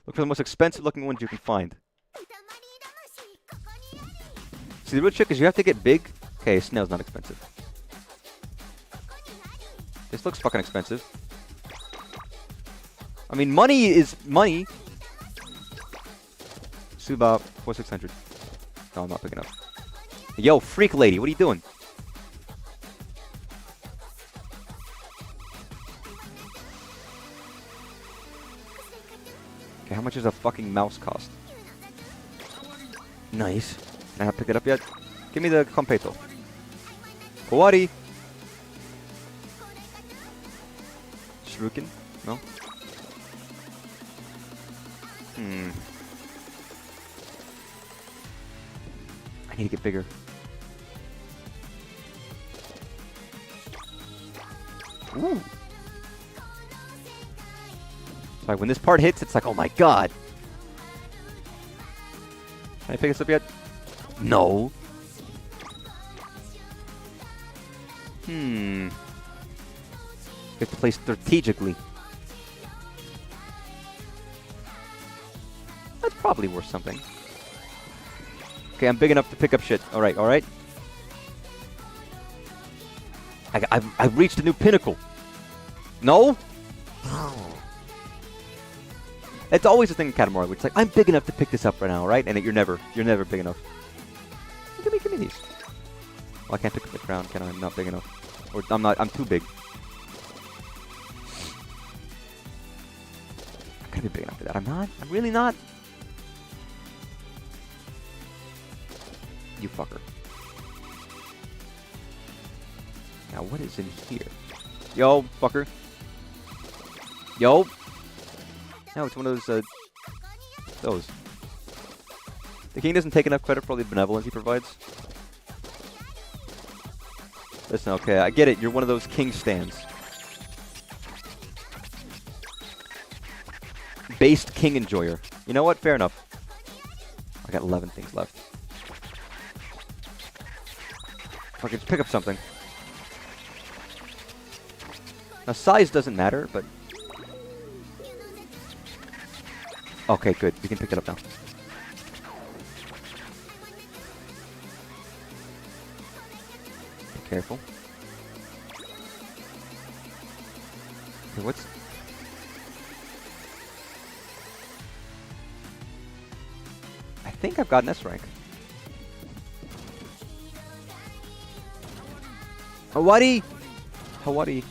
Look for the most expensive looking ones you can find. See, the real trick is you have to get big. Okay, snail's not expensive. This looks fucking expensive. I mean, money is money. Suba, 4600. No, I'm not picking up. Yo, freak lady, what are you doing? Okay, how much does a fucking mouse cost? Nice. Can I pick it up yet? Give me the completo. Kowari! Shuriken? No? I need to get bigger. Ooh. Sorry, when this part hits, it's like, oh my god. Can I pick this up yet? No. You have to play strategically. That's probably worth something. Okay, I'm big enough to pick up shit. All right, all right. I've reached a new pinnacle. No? It's always a thing in Katamari, which is like, I'm big enough to pick this up right now, right? And you're never big enough. Give me these. Well, I can't pick up the crown, can I? I'm not big enough. Or I'm too big. I gotta be big enough for that. I'm not. I'm really not. You fucker. Now, what is in here? Yo, fucker. Yo. No, it's one of those. The king doesn't take enough credit for all the benevolence he provides. Listen, okay, I get it. You're one of those king stands. Based king enjoyer. You know what? Fair enough. I got 11 things left. Okay, just pick up something. Now, size doesn't matter, but... Okay, good. We can pick it up now. Be careful. Okay, what's... I think I've got an S rank. Hawaii! Hawaii.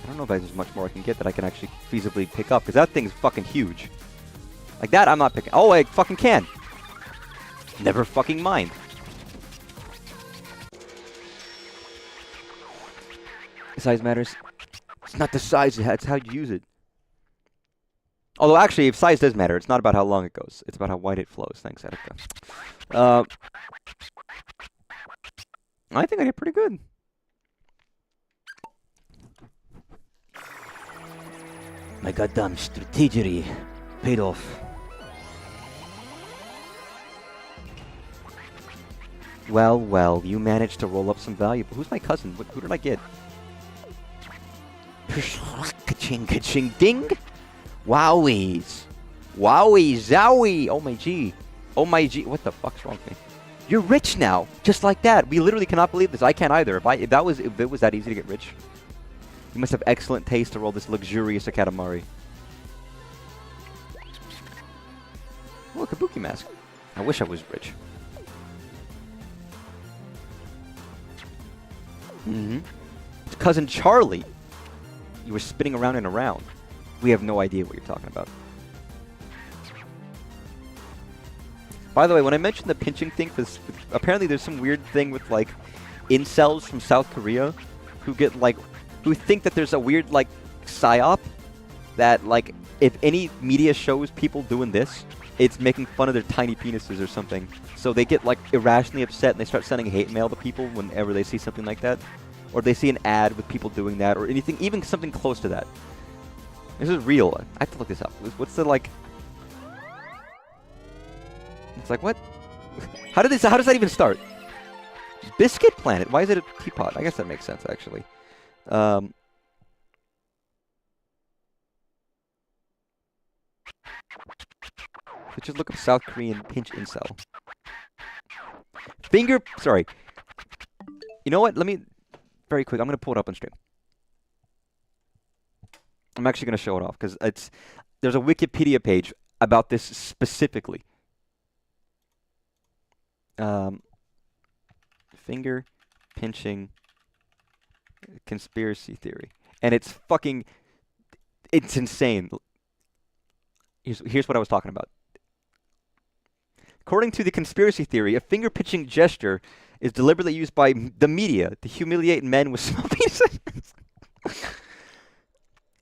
I don't know if there's much more I can get that I can actually feasibly pick up, because that thing's fucking huge. Like that, I'm not picking. Oh, I fucking can. Never fucking mind. Size matters. It's not the size, it's how you use it. Although, actually, if size does matter, it's not about how long it goes. It's about how wide it flows. Thanks, Erica. I think I did pretty good. My goddamn strategy paid off. Well, well, you managed to roll up some value. But who's my cousin? Who did I get? Ka-ching, ka-ching, ding! Wowies! Wowie, zowie! Oh my G. Oh my G. What the fuck's wrong with me? You're rich now! Just like that. We literally cannot believe this. I can't either. If it was that easy to get rich. You must have excellent taste to roll this luxurious Katamari. Oh, a kabuki mask. I wish I was rich. Mm-hmm. It's Cousin Charlie. You were spinning around and around. We have no idea what you're talking about. By the way, when I mentioned the pinching thing, apparently there's some weird thing with, like, incels from South Korea who get, like, who think that there's a weird, like, psyop that, like, if any media shows people doing this, it's making fun of their tiny penises or something. So they get, like, irrationally upset and they start sending hate mail to people whenever they see something like that. Or they see an ad with people doing that, or anything, even something close to that. This is real. I have to look this up. What's the, like... It's like, what? How does that even start? Biscuit Planet. Why is it a teapot? I guess that makes sense, actually. So just look up South Korean pinch incel. Sorry. You know what? Let me... Very quick. I'm going to pull it up on stream. I'm actually going to show it off, because there's a Wikipedia page about this specifically. Finger pinching conspiracy theory. And it's fucking... It's insane. Here's what I was talking about. According to the conspiracy theory, a finger-pinching gesture is deliberately used by the media to humiliate men with small penises.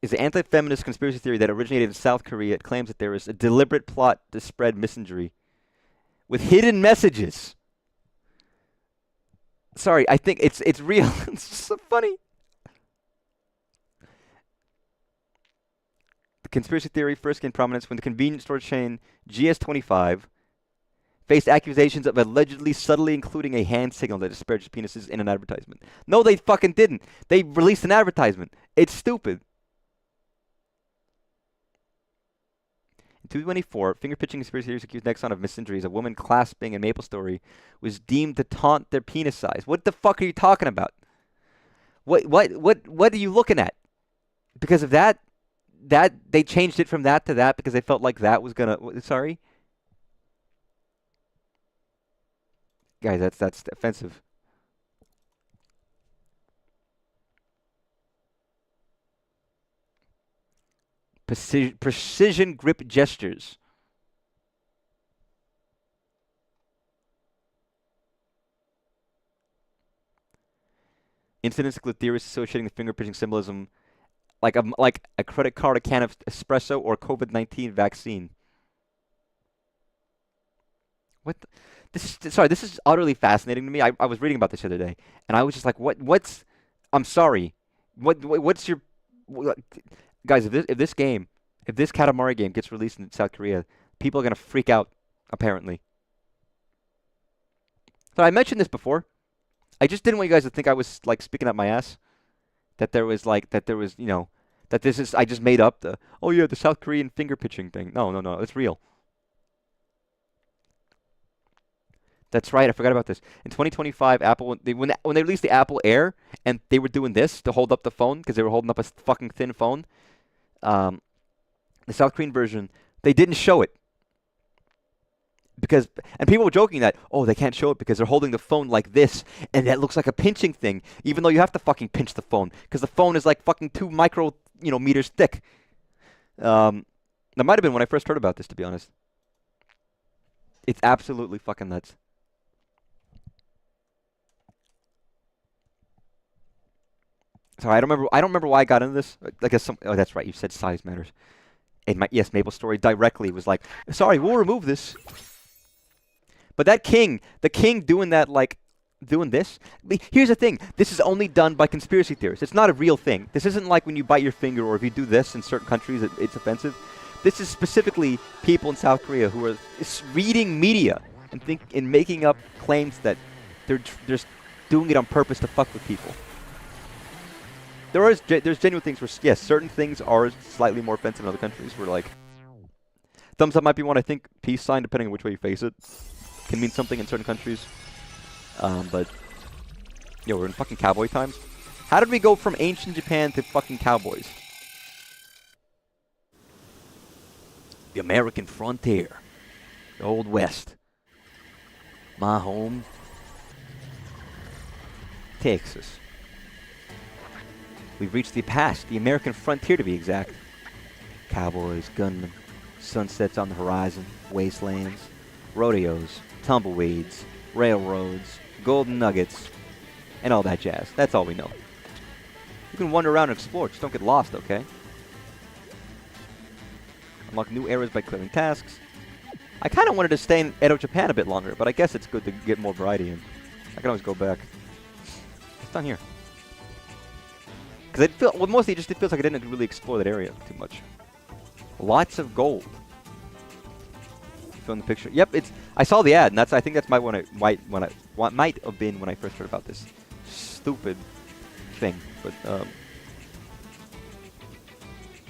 Is an anti-feminist conspiracy theory that originated in South Korea. It claims that there is a deliberate plot to spread misandry with hidden messages. Sorry, I think it's real. It's just so funny. The conspiracy theory first gained prominence when the convenience store chain GS25 faced accusations of allegedly subtly including a hand signal that disparages penises in an advertisement. No, they fucking didn't. They released an advertisement. It's stupid. In 224, finger-pitching conspiracy theories accused Nexon of misinjuries. A woman clasping in Maple Story was deemed to taunt their penis size. What the fuck are you talking about? What are you looking at? Because of that they changed it from that to that because they felt like that was gonna. Sorry, guys, that's offensive. Precision grip gestures. Incidents include theorists associating the finger pitching symbolism like a credit card, a can of espresso, or COVID-19 vaccine. What? This is utterly fascinating to me. I was reading about this the other day, and I was just like, what's? I'm sorry. What's your guys? If this Katamari game gets released in South Korea, people are gonna freak out. Apparently. So I mentioned this before. I just didn't want you guys to think I was like speaking up my ass. That there was that this is I just made up the the South Korean finger pitching thing. No, it's real. That's right. I forgot about this. In 2025, Apple when they released the Apple Air and they were doing this to hold up the phone because they were holding up a fucking thin phone. The South Korean version, they didn't show it and people were joking that they can't show it because they're holding the phone like this and that looks like a pinching thing, even though you have to fucking pinch the phone because the phone is like fucking 2 meters thick. That might have been when I first heard about this, to be honest. It's absolutely fucking nuts. Sorry, I don't remember why I got into this. That's right. You said size matters. And Maple Story directly was like, sorry, we'll remove this. But the king doing that, doing this. Here's the thing. This is only done by conspiracy theorists. It's not a real thing. This isn't like when you bite your finger or if you do this in certain countries, it's offensive. This is specifically people in South Korea who are reading media and making up claims that they're just doing it on purpose to fuck with people. There's genuine things where, yes, certain things are slightly more offensive in other countries where, like, thumbs up might be one. I think peace sign, depending on which way you face it, can mean something in certain countries. But, we're in fucking cowboy times. How did we go from ancient Japan to fucking cowboys? The American frontier. The Old West. My home. Texas. We've reached the past, the American frontier to be exact. Cowboys, gunmen, sunsets on the horizon, wastelands, rodeos, tumbleweeds, railroads, golden nuggets, and all that jazz. That's all we know. You can wander around and explore, just don't get lost, okay? Unlock new eras by clearing tasks. I kind of wanted to stay in Edo, Japan a bit longer, but I guess it's good to get more variety in. I can always go back. It's down here. Because mostly it feels like I didn't really explore that area too much. Lots of gold. From the picture. Yep, I saw the ad, and I think that's might have been when I first heard about this stupid thing. But yeah,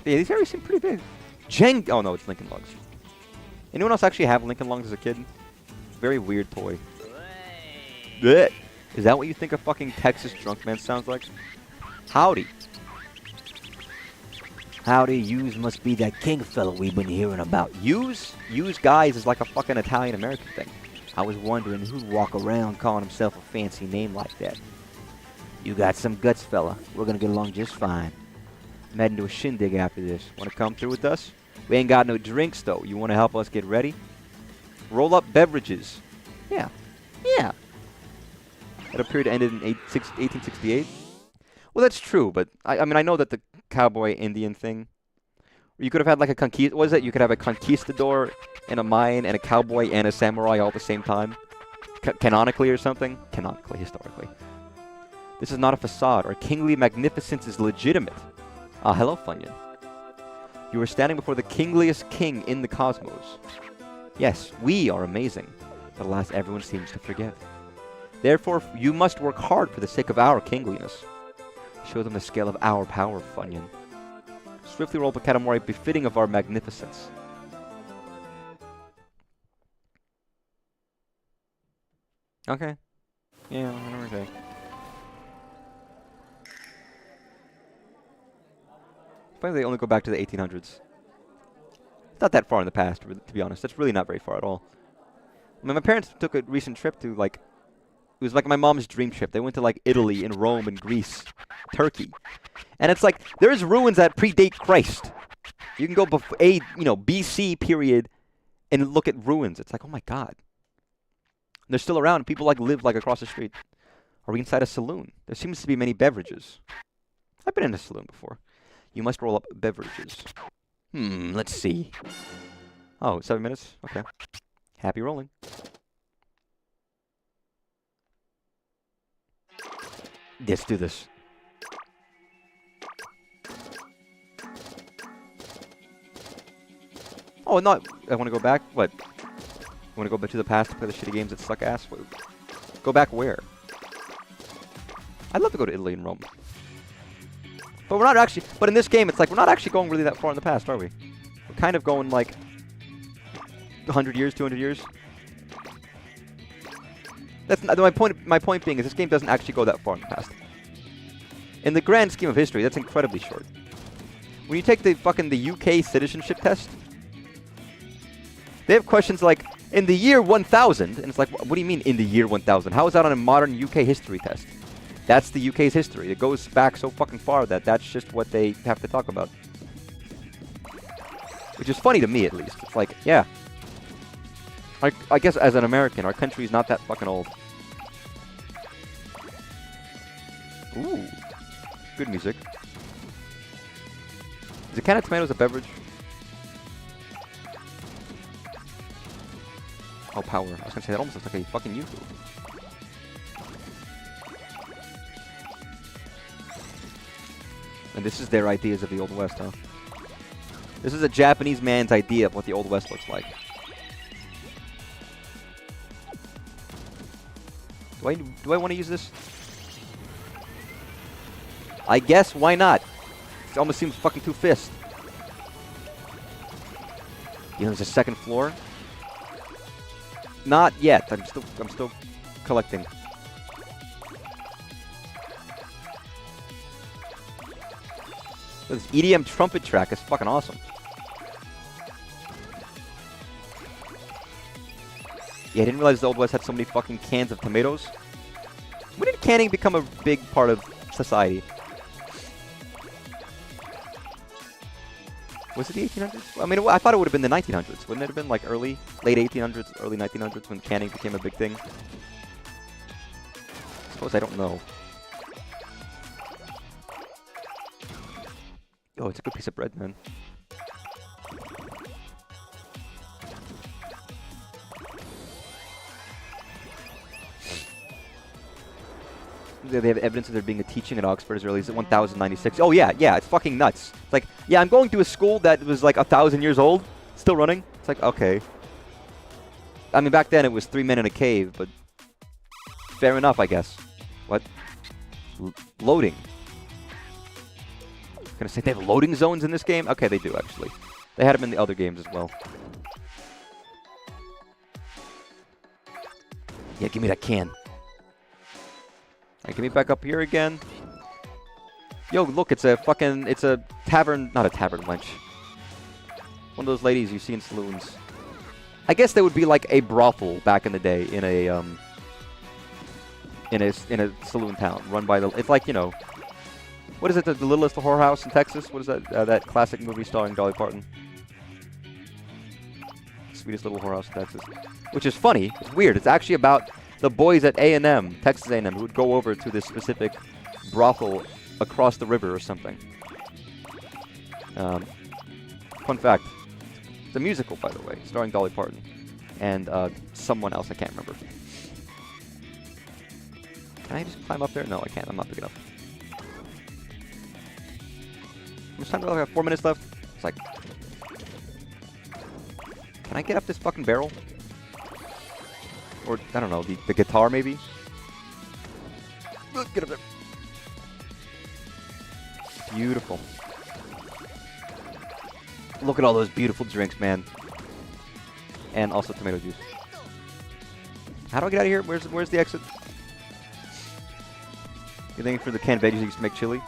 these areas seem pretty big. Oh no, it's Lincoln Logs. Anyone else actually have Lincoln Logs as a kid? Very weird toy. Blech. Is that what you think a fucking Texas drunk man sounds like? Howdy. Howdy, yous must be that king fella we've been hearing about. Yous? Yous guys is like a fucking Italian-American thing. I was wondering who'd walk around calling himself a fancy name like that. You got some guts, fella. We're gonna get along just fine. I'm heading to a shindig after this. Wanna come through with us? We ain't got no drinks, though. You wanna help us get ready? Roll up beverages. Yeah. Yeah. That appeared to end in 1868. Well, that's true, but I mean, I know that the cowboy Indian thing, you could have had like a what was it? You could have a conquistador and a Mayan and a cowboy and a samurai all at the same time, canonically or something. Canonically, historically. This is not a facade. Our kingly magnificence is legitimate. Ah, hello, Funyun. You are standing before the kingliest king in the cosmos. Yes, we are amazing, but alas, everyone seems to forget. Therefore, you must work hard for the sake of our kingliness. Show them the scale of our power, Funyun. Swiftly roll up a Katamari befitting of our magnificence. Okay. Yeah, I remember saying. Funny they only go back to the 1800s. It's not that far in the past, to be honest. That's really not very far at all. I mean, my parents took a recent trip to, like, it was like my mom's dream trip. They went to, like, Italy and Rome and Greece, Turkey. And it's like, there's ruins that predate Christ. You can go BC period and look at ruins. It's like, oh my God. And they're still around. People, like, live, like, across the street. Are we inside a saloon? There seems to be many beverages. I've been in a saloon before. You must roll up beverages. Let's see. Oh, 7 minutes? Okay. Happy rolling. Let's do this. Oh, no. I want to go back? What? You want to go back to the past to play the shitty games that suck ass? What? Go back where? I'd love to go to Italy and Rome. But we're not actually... But in this game, it's like we're not actually going really that far in the past, are we? We're kind of going, like, 100 years, 200 years. That's not, my point being is this game doesn't actually go that far in the past. In the grand scheme of history, that's incredibly short. When you take the UK citizenship test, they have questions like, in the year 1000, and it's like, what do you mean in the year 1000? How is that on a modern UK history test? That's the UK's history. It goes back so fucking far that that's just what they have to talk about. Which is funny to me, at least. It's like, yeah. I guess as an American, our country's not that fucking old. Ooh. Good music. Is a can of tomatoes a beverage? Oh, power. I was gonna say, that almost looks like a fucking YouTube. And this is their ideas of the Old West, huh? This is a Japanese man's idea of what the Old West looks like. Do I want to use this? I guess, why not? It almost seems fucking two-fist. You know, there's a second floor? Not yet. I'm still collecting. This EDM trumpet track is fucking awesome. Yeah, I didn't realize the Old West had so many fucking cans of tomatoes. When did canning become a big part of society? Was it the 1800s? I mean, I thought it would have been the 1900s. Wouldn't it have been like late 1800s, early 1900s when canning became a big thing? I suppose I don't know. Oh, it's a good piece of bread, man. They have evidence of there being a teaching at Oxford as early as 1096. Oh, yeah, it's fucking nuts. It's like, yeah, I'm going to a school that was like 1,000 years old, still running. It's like, okay. I mean, back then it was 3 men in a cave, but fair enough, I guess. What? Loading. Gonna say they have loading zones in this game? Okay, they do, actually. They had them in the other games as well. Yeah, give me that can. Alright, get me back up here again. Yo, look, it's a tavern, not a tavern wench. One of those ladies you see in saloons. I guess they would be like a brothel back in the day in a saloon town run by it's like, you know, what is it, the Littlest Whorehouse in Texas? What is that, that classic movie starring Dolly Parton? Sweetest Little Whorehouse in Texas. Which is funny, it's weird, it's actually about the boys at A&M, Texas A&M, who would go over to this specific brothel across the river or something. Fun fact. It's a musical, by the way, starring Dolly Parton. And someone else, I can't remember. Can I just climb up there? No, I can't. I'm not big enough. How much time do I have? 4 minutes left? It's like... Can I get up this fucking barrel? Or, I don't know, the guitar, maybe? Get up there. Beautiful. Look at all those beautiful drinks, man. And also tomato juice. How do I get out of here? Where's the exit? You think for the canned veggies you used to make chili?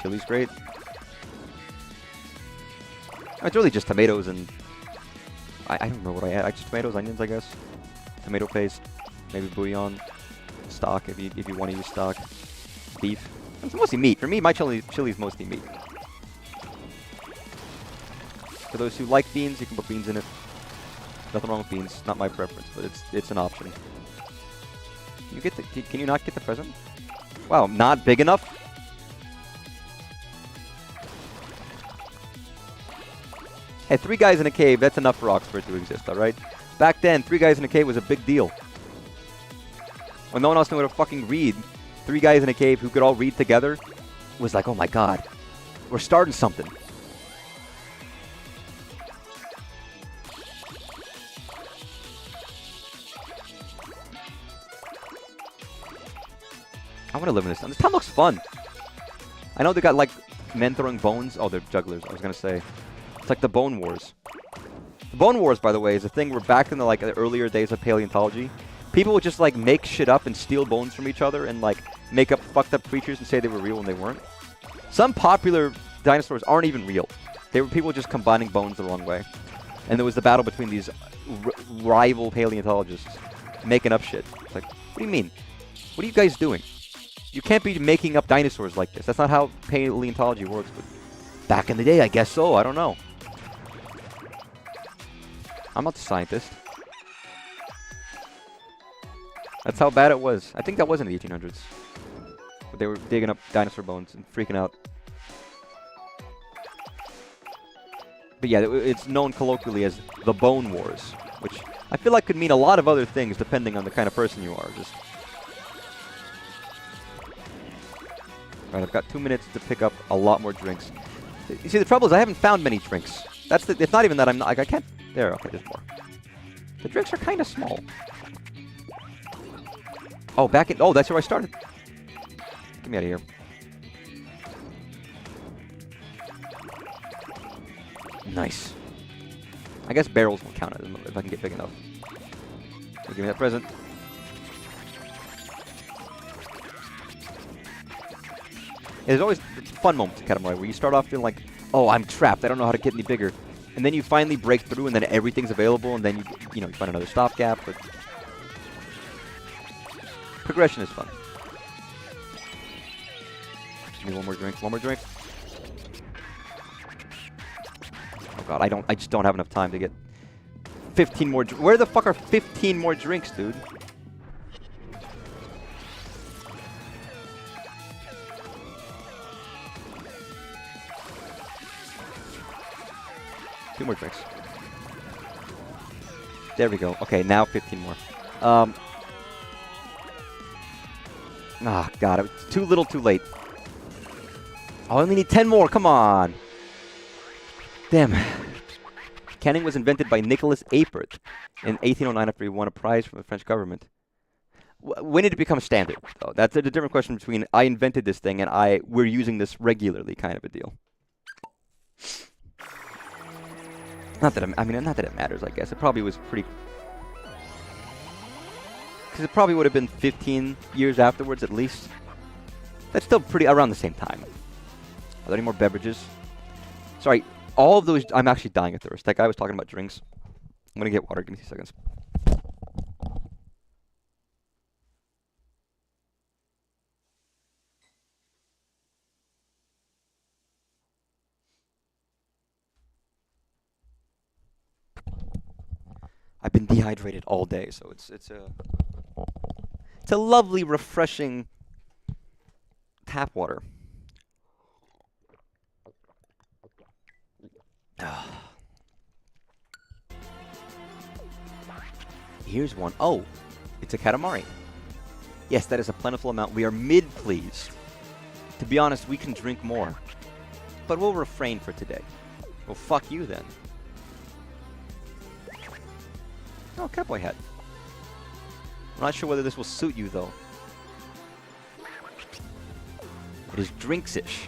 Chili's great. It's really just tomatoes and... I don't remember what I add. Just tomatoes, onions, I guess. Tomato paste. Maybe bouillon. Stock, if you want to use stock. Beef. It's mostly meat. For me, my chili is mostly meat. For those who like beans, you can put beans in it. Nothing wrong with beans. Not my preference, but it's an option. Can you not get the present? Wow, not big enough? Hey, 3 guys in a cave, that's enough for Oxford to exist, alright? Back then, 3 guys in a cave was a big deal. When no one else knew how to fucking read, 3 guys in a cave who could all read together was like, oh my god, we're starting something. I want to live in this town. This town looks fun. I know they got like men throwing bones. Oh, they're jugglers. I was gonna say. It's like the Bone Wars. The Bone Wars, by the way, is a thing where back in the earlier days of paleontology, people would just like make shit up and steal bones from each other and like make up fucked up creatures and say they were real when they weren't. Some popular dinosaurs aren't even real. They were people just combining bones the wrong way. And there was the battle between these rival paleontologists making up shit. It's like, what do you mean? What are you guys doing? You can't be making up dinosaurs like this. That's not how paleontology works. But back in the day, I guess so. I don't know. I'm not the scientist. That's how bad it was. I think that was in the 1800s. But they were digging up dinosaur bones and freaking out. But yeah, it's known colloquially as the Bone Wars, which I feel like could mean a lot of other things depending on the kind of person you are. Just right, I've got 2 minutes to pick up a lot more drinks. You see, the trouble is I haven't found many drinks. It's not even that I'm not, like, I can't. There, okay, there's more. The drinks are kind of small. Oh, oh, that's where I started. Get me out of here. Nice. I guess barrels will count if I can get big enough. So give me that present. There's always fun moments in Katamari where you start off feeling like, oh, I'm trapped. I don't know how to get any bigger. And then you finally break through, and then everything's available, and then you find another stopgap. But progression is fun. Give me one more drink. One more drink. Oh god, I just don't have enough time to get 15 more. Where the fuck are 15 more drinks, dude? Two more drinks. There we go. Okay, now 15 more. Ah, God, it was too little, too late. Oh, I only need 10 more. Come on. Damn. Canning was invented by Nicholas Apert in 1809 after he won a prize from the French government. When did it become standard, though? That's a different question between I invented this thing and we're using this regularly kind of a deal. Not that not that it matters, I guess. It probably was pretty... Because it probably would have been 15 years afterwards, at least. That's still pretty around the same time. Are there any more beverages? Sorry, all of those... I'm actually dying of thirst. That guy was talking about drinks. I'm going to get water. Give me 2 seconds. I've been dehydrated all day, so it's a lovely, refreshing tap water. Here's one. Oh, it's a Katamari. Yes, that is a plentiful amount. We are mid, please. To be honest, we can drink more. But we'll refrain for today. Well, fuck you then. Oh, cowboy hat. I'm not sure whether this will suit you, though. It is drinks-ish.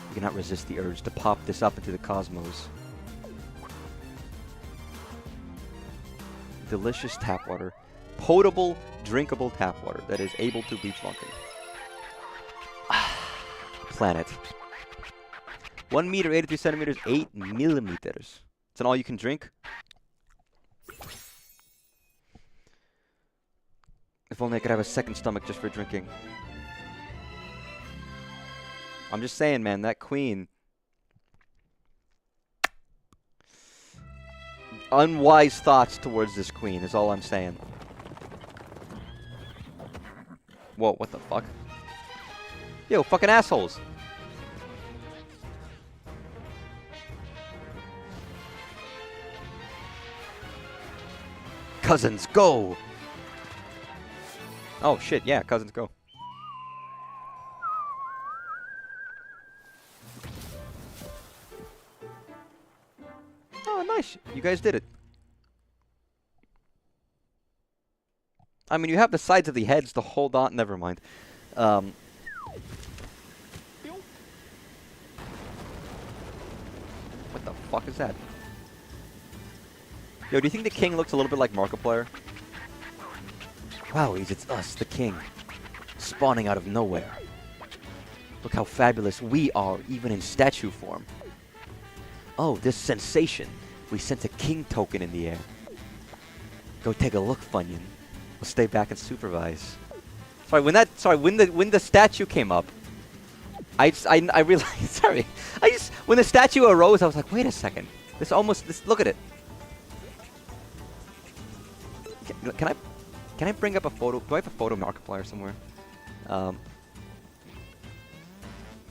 You cannot resist the urge to pop this up into the cosmos. delicious tap water. Potable, drinkable tap water that is able to be drunken. Planet. 1 meter, 83 centimeters, 8 millimeters. It's an all you can drink. If only I could have a second stomach just for drinking. I'm just saying, man, that queen. Unwise thoughts towards this queen is all I'm saying. Whoa, what the fuck? Yo, fucking assholes. Cousins, go! Oh, shit, yeah, cousins, go. Oh, nice. You guys did it. I mean, you have the sides of the heads to hold on. Never mind. What the fuck is that? Yo, do you think the king looks a little bit like Markiplier? Wow, it's us, the king, spawning out of nowhere. Look how fabulous we are, even in statue form. Oh, this sensation. We sent a king token in the air. Go take a look, Funyun. We'll stay back and supervise. When the statue came up, I realized, when the statue arose, I was like, wait a second. Look at it. Can I bring up a photo? Do I have a photo Markiplier somewhere?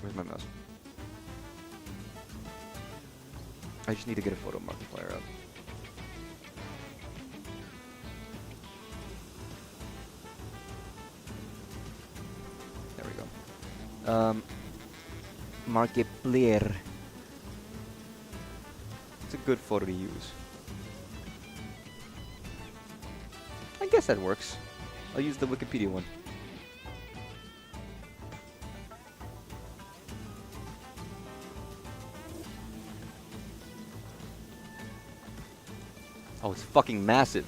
Where's my mouse? I just need to get a photo Markiplier up. There we go. Markiplier. It's a good photo to use. I guess that works. I'll use the Wikipedia one. Oh, it's fucking massive.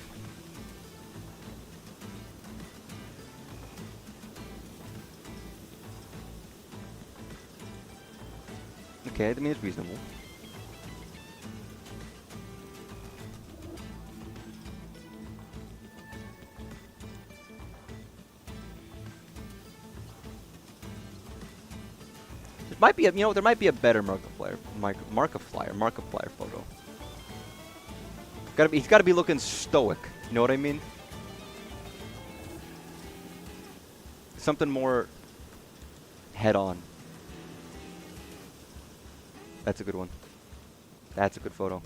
Okay, I mean it's reasonable. Might be there might be a better Markiplier photo. He's gotta be looking stoic. You know what I mean? Something more head on. That's a good one. That's a good photo.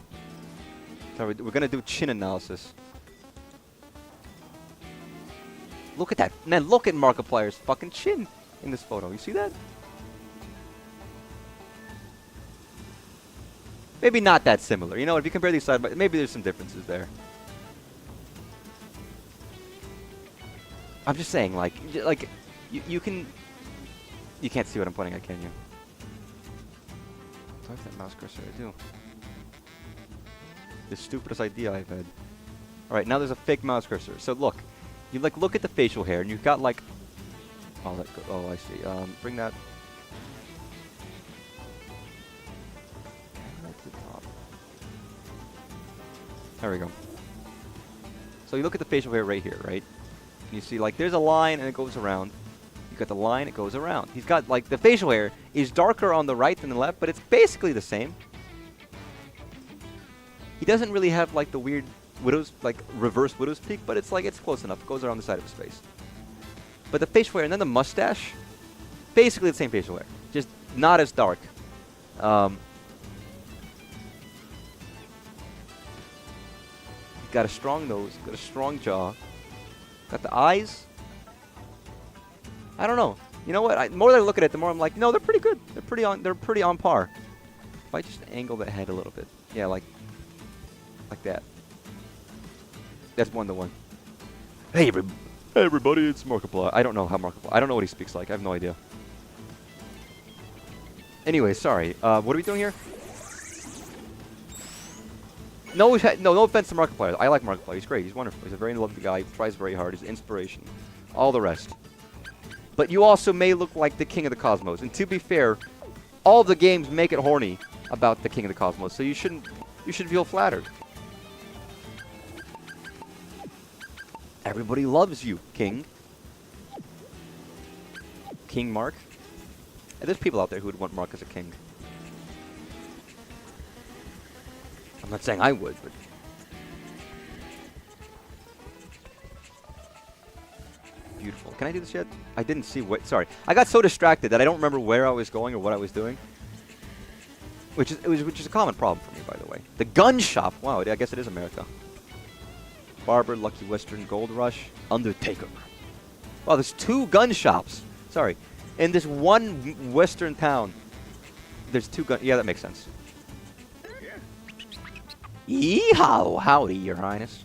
Sorry, we're gonna do chin analysis. Look at that. Man, look at Markiplier's fucking chin in this photo. You see that? Maybe not that similar. You know, if you compare these side by maybe there's some differences there. I'm just saying, you can... You can't see what I'm pointing at, can you? Do I have that mouse cursor? I do. The stupidest idea I've had. Alright, now there's a fake mouse cursor. So look. You look at the facial hair and you've got Oh, I see. Bring that... There we go. So you look at the facial hair right here, right? And you see, there's a line and it goes around. You got the line, it goes around. He's got, the facial hair is darker on the right than the left, but it's basically the same. He doesn't really have, the weird widow's, reverse widow's peak, but it's, it's close enough. It goes around the side of his face. But the facial hair and then the mustache, basically the same facial hair, just not as dark. Got a strong nose, got a strong jaw, got the eyes. I don't know. You know what? The more I look at it, the more I'm like, no, they're pretty good. They're pretty on par. If I just angle the head a little bit, yeah, like that. That's 1-to-1. Hey, everybody, it's Markiplier. I don't know what he speaks like. I have no idea. Anyway, sorry. What are we doing here? No, no offense to Markiplier. I like Markiplier. He's great. He's wonderful. He's a very lovely guy. He tries very hard. He's an inspiration. All the rest. But you also may look like the king of the cosmos. And to be fair, all the games make it horny about the king of the cosmos. So you should feel flattered. Everybody loves you, King. King Mark. And there's people out there who would want Mark as a king. I'm not saying I would, but... Beautiful. Can I do this yet? I didn't see what... Sorry. I got so distracted that I don't remember where I was going or what I was doing. Which is a common problem for me, by the way. The gun shop. Wow, I guess it is America. Barber, Lucky Western, Gold Rush, Undertaker. Wow, there's 2 gun shops. Sorry. In this one western town, there's 2 gun... Yeah, that makes sense. Yeehaw! Howdy, Your Highness.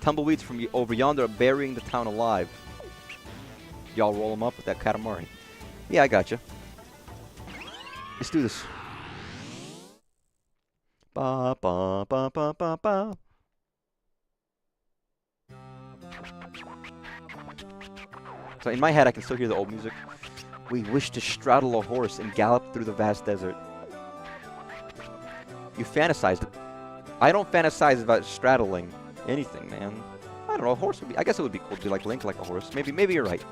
Tumbleweeds from over yonder are burying the town alive. Y'all roll them up with that Katamari. Yeah, I gotcha. Let's do this. Ba ba ba ba ba ba. So in my head, I can still hear the old music. We wish to straddle a horse and gallop through the vast desert. You fantasized. I don't fantasize about straddling anything, man. I don't know. A horse would be. I guess it would be cool to be like Link, like a horse. Maybe you're right.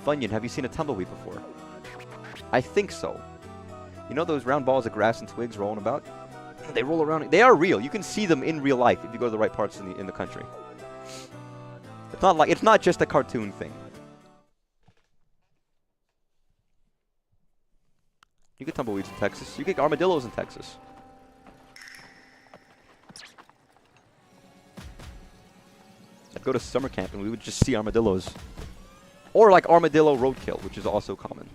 Funyun, have you seen a tumbleweed before? I think so. You know those round balls of grass and twigs rolling about? They roll around. They are real. You can see them in real life if you go to the right parts in the country. It's not just a cartoon thing. You get tumbleweeds in Texas. You get armadillos in Texas. I'd go to summer camp and we would just see armadillos. Or like armadillo roadkill, which is also common.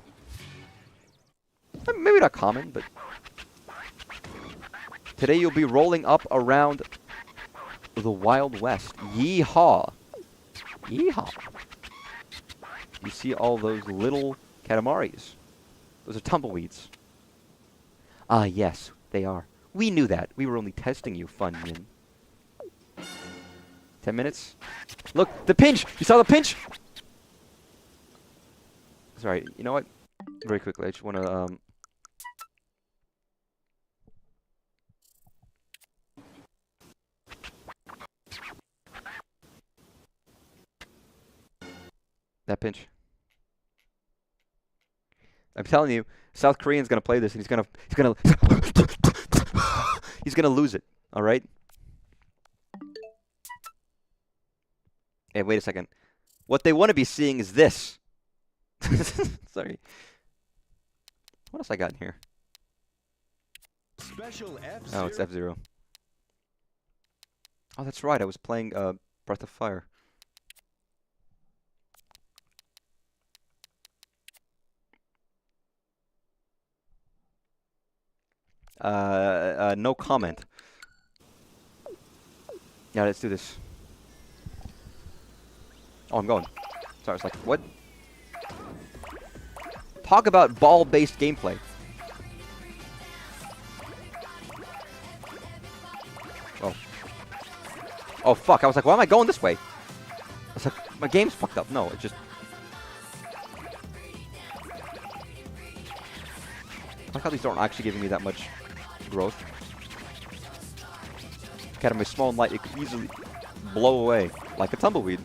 Maybe not common, but... Today you'll be rolling up around the Wild West. Yeehaw! Yeehaw! You see all those little Katamaris. Those are tumbleweeds. Ah, yes, they are. We knew that. We were only testing you, Funyun. 10 minutes? Look, the pinch! You saw the pinch? Sorry, you know what? Very quickly, I just want to, that pinch. I'm telling you, South Korean's gonna play this, and he's gonna he's gonna lose it. All right. Hey, wait a second. What they want to be seeing is this. Sorry. What else I got in here? Special F-Zero. Oh, it's F-Zero. Oh, that's right. I was playing Breath of Fire. No comment. Yeah, let's do this. Oh, I'm going. Sorry, I was like, what? Talk about ball-based gameplay. Oh. Oh, fuck. I was like, why am I going this way? I was like, my game's fucked up. No, it just... I like how these aren't actually giving me that much growth. Cat of my small and light, it could easily blow away like a tumbleweed.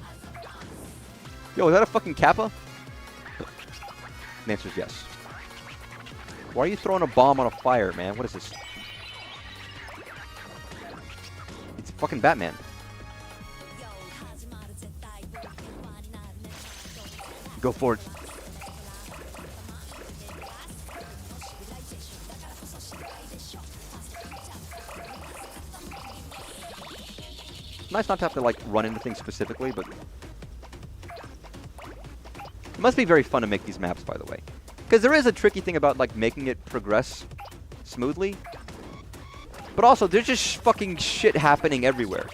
Yo, is that a fucking Kappa? The answer is yes. Why are you throwing a bomb on a fire, man? What is this? It's fucking Batman. Go for it. Nice not to have to, like, run into things specifically, but... It must be very fun to make these maps, by the way. Because there is a tricky thing about, like, making it progress smoothly. But also, there's just fucking shit happening everywhere.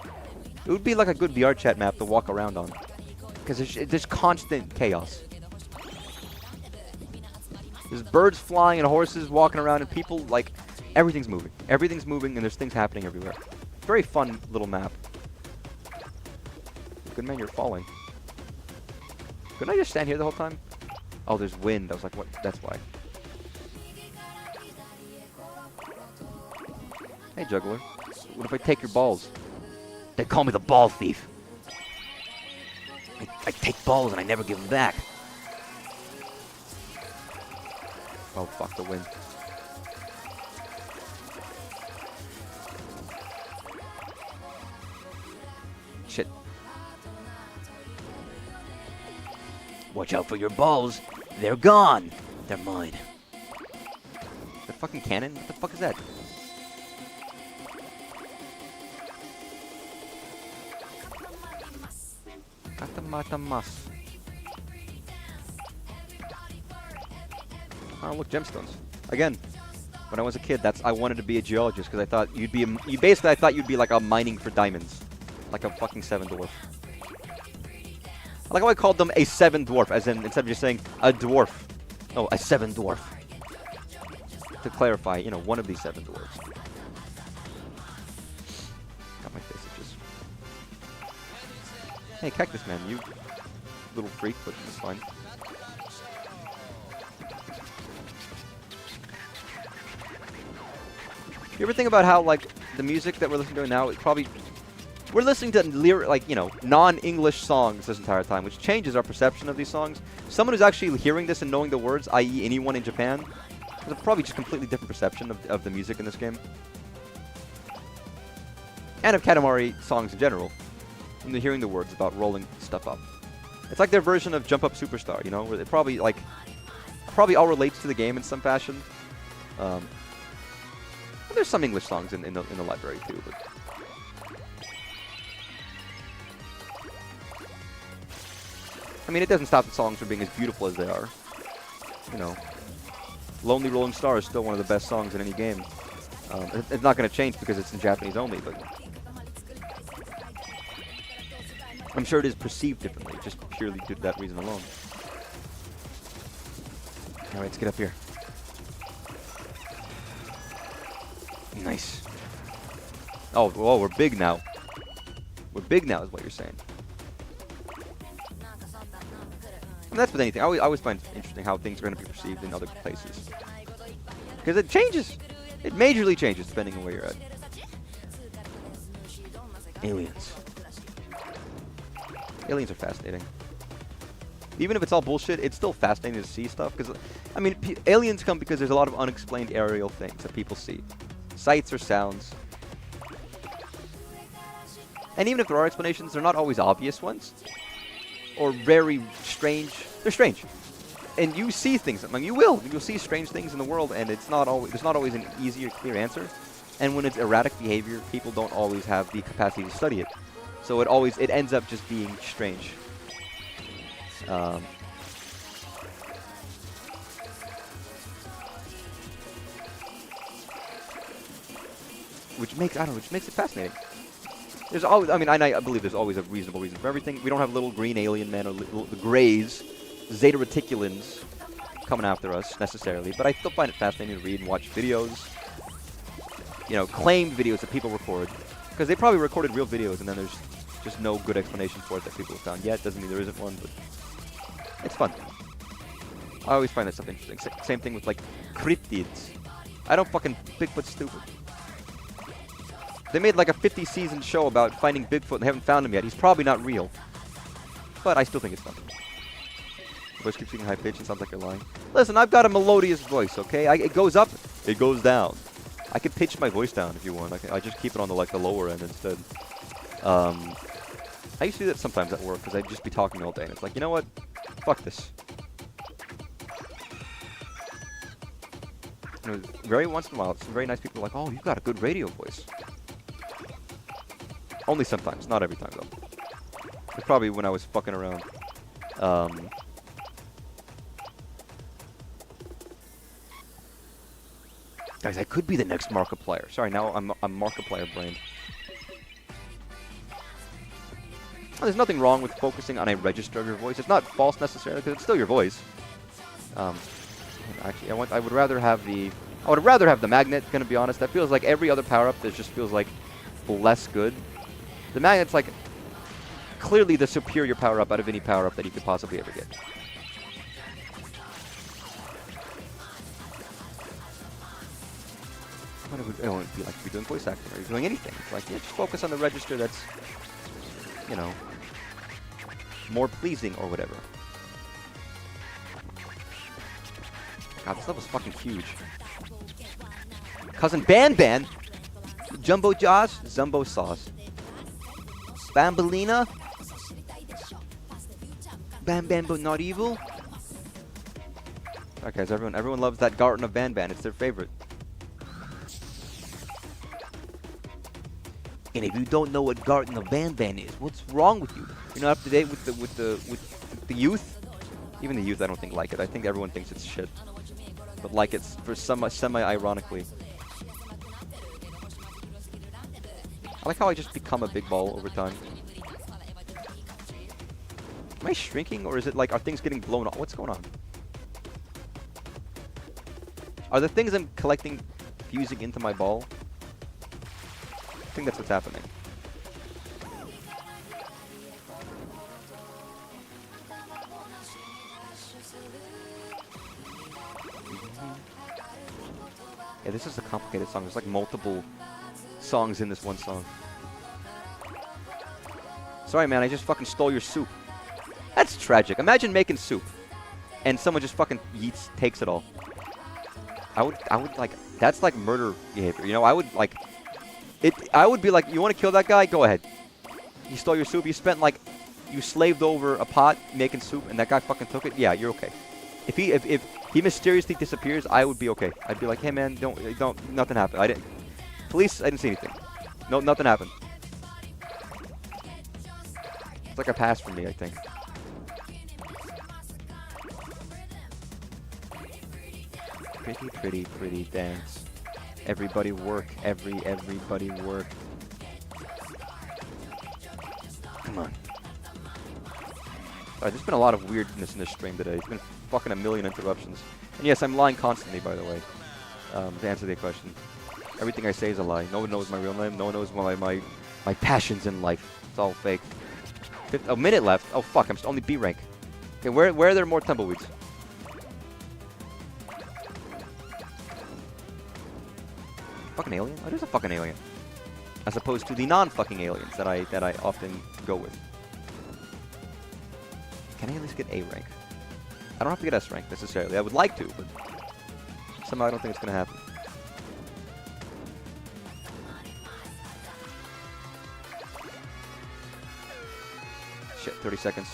It would be like a good VR chat map to walk around on. Because there's constant chaos. There's birds flying and horses walking around and people, like... Everything's moving. Everything's moving and there's things happening everywhere. very fun little map. Good man, you're falling. Couldn't I just stand here the whole time? Oh, there's wind. I was like, what? That's why. Hey, juggler. What if I take your balls? They call me the ball thief. I take balls and I never give them back. Oh, fuck the wind. Shit. Watch out for your balls. They're gone. They're mine. The fucking cannon? What the fuck is that? Katamari. Oh, look, gemstones. Again, when I was a kid, I wanted to be a geologist because I thought you'd be I thought you'd be like a mining for diamonds, like a fucking seven dwarf. I like how I called them a seven dwarf, as in instead of just saying a dwarf, no, a seven dwarf. To clarify, you know, one of these seven dwarves. Got my face itches. Hey, Cactus Man, you little freak, but it's fine. You ever think about how, like, the music that we're listening to now is probably... We're listening to, like, you know, non-English songs this entire time, which changes our perception of these songs. Someone who's actually hearing this and knowing the words, i.e. anyone in Japan, has a probably just completely different perception of the music in this game. And of Katamari songs in general. When they're hearing the words about rolling stuff up. It's like their version of Jump Up Superstar, you know, where it probably, like... Probably all relates to the game in some fashion. There's some English songs in the library too, but I mean, it doesn't stop the songs from being as beautiful as they are. You know, "Lonely Rolling Star" is still one of the best songs in any game. It's not going to change because it's in Japanese only, but I'm sure it is perceived differently, just purely due to that reason alone. All right, let's get up here. Nice. Oh, whoa, we're big now. We're big now is what you're saying. And that's with anything. I always find it interesting how things are going to be perceived in other places. Because it changes. It majorly changes depending on where you're at. Aliens. Aliens are fascinating. Even if it's all bullshit, it's still fascinating to see stuff. Because, I mean, aliens come because there's a lot of unexplained aerial things that people see. Sights or sounds. And even if there are explanations, they're not always obvious ones. Or very strange. They're strange. And you see things. I mean, you'll see strange things in the world, and there's not always an easy or clear answer. And when it's erratic behavior, people don't always have the capacity to study it. So it ends up just being strange. Which makes it fascinating. There's always, I mean, I believe there's always a reasonable reason for everything. We don't have little green alien men or the Greys, Zeta Reticulans coming after us necessarily, but I still find it fascinating to read and watch videos. You know, claimed videos that people record, because they probably recorded real videos, and then there's just no good explanation for it that people have found yet. Doesn't mean there isn't one, but it's fun. I always find that stuff interesting. Same thing with, like, cryptids. I don't fucking Bigfoot's stupid. They made like a 50-season show about finding Bigfoot and they haven't found him yet. He's probably not real. But I still think it's fun. Your voice keeps getting high-pitched and sounds like you're lying. Listen, I've got a melodious voice, okay? It goes up, it goes down. I can pitch my voice down if you want. I just keep it on the lower end instead. I used to do that sometimes at work because I'd just be talking all day. And it's like, you know what? Fuck this. You know, very once in a while, some very nice people are like, oh, you've got a good radio voice. Only sometimes, not every time though. It's probably when I was fucking around. Guys, I could be the next Markiplier. Sorry, now I'm Markiplier brained. Well, there's nothing wrong with focusing on a register of your voice. It's not false necessarily because it's still your voice. Actually, I would rather have the magnet. Gonna be honest, that feels like every other power up. That just feels like less good. The magnet's like clearly the superior power-up out of any power-up that you could possibly ever get. What would it be like to be doing voice acting or doing anything? It's like, yeah, just focus on the register that's, you know, more pleasing or whatever. God, this level's fucking huge. Cousin Ban Ban, Jumbo Josh, Zumbo Sauce, Bambolina, Bam Bam but not evil. Okay, so everyone loves that Garden of Ban Ban. It's their favorite. And if you don't know what Garden of Ban Ban is, what's wrong with you? You're not up to date with the youth. Even the youth, I don't think like it. I think everyone thinks it's shit, but like it for semi-ironically. I like how I just become a big ball over time. Am I shrinking, or is it like, are things getting blown off? What's going on? Are the things I'm collecting fusing into my ball? I think that's what's happening. Yeah, this is a complicated song. There's like multiple songs in this one song. Sorry, man, I just fucking stole your soup. That's tragic. Imagine making soup, and someone just fucking takes it all. I would like, that's like murder behavior. You know, I would like, I would be like, you want to kill that guy? Go ahead. He stole your soup. You spent like, you slaved over a pot making soup, and that guy fucking took it. Yeah, you're okay. If he mysteriously disappears, I would be okay. I'd be like, hey man, don't, nothing happened. Police, I didn't see anything. No, nothing happened. It's like a pass for me, I think. Pretty, pretty, pretty dance. Everybody work. Everybody work. Come on. Alright, there's been a lot of weirdness in this stream today. It's been fucking a million interruptions. And yes, I'm lying constantly, by the way. To answer the question. Everything I say is a lie. No one knows my real name. No one knows my passions in life. It's all fake. A minute left. Oh fuck, I'm only B rank. Okay, where are there more tumbleweeds? Fucking alien? Oh, there's a fucking alien. As opposed to the non-fucking aliens that I often go with. Can I at least get A rank? I don't have to get S rank necessarily. I would like to, but somehow I don't think it's gonna happen. Shit, 30 seconds.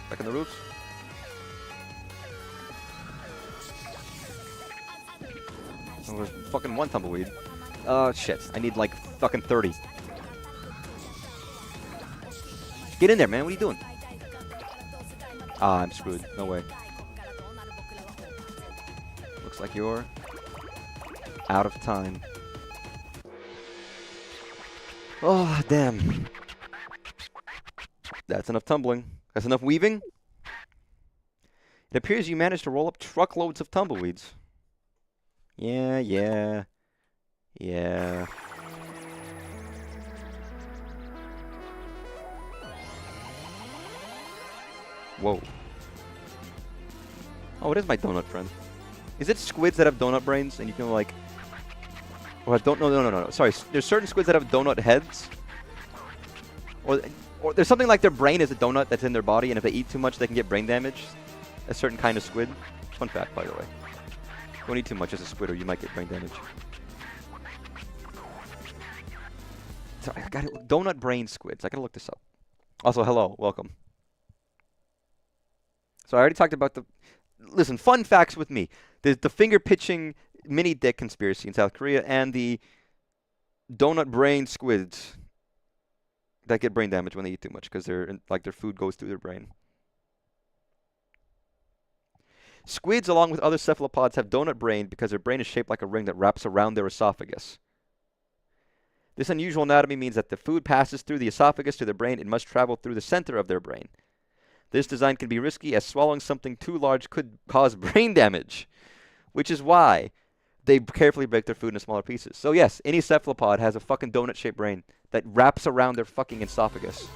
Back in the roofs. Oh, there's fucking one tumbleweed. Shit. I need like fucking 30. Get in there, man. What are you doing? Ah, I'm screwed. No way. Looks like you're out of time. Oh, damn. That's enough tumbling. That's enough weaving. It appears you managed to roll up truckloads of tumbleweeds. Yeah. Whoa. Oh, it is my donut friend. Is it squids that have donut brains and you can like... Or no. Sorry, there's certain squids that have donut heads. Or there's something like their brain is a donut that's in their body, and if they eat too much, they can get brain damage. A certain kind of squid. Fun fact, by the way. Don't eat too much as a squid or you might get brain damage. So I got it. Donut brain squids. I gotta look this up. Also, hello. Welcome. So I already talked about the... Listen, fun facts with me. There's the finger-pitching mini-dick conspiracy in South Korea and the donut brain squids that get brain damage when they eat too much because their food goes through their brain. Squids, along with other cephalopods, have donut brain because their brain is shaped like a ring that wraps around their esophagus. This unusual anatomy means that the food passes through the esophagus to their brain. It must travel through the center of their brain. This design can be risky as swallowing something too large could cause brain damage, which is why they carefully break their food into smaller pieces. So yes, any cephalopod has a fucking donut-shaped brain that wraps around their fucking esophagus.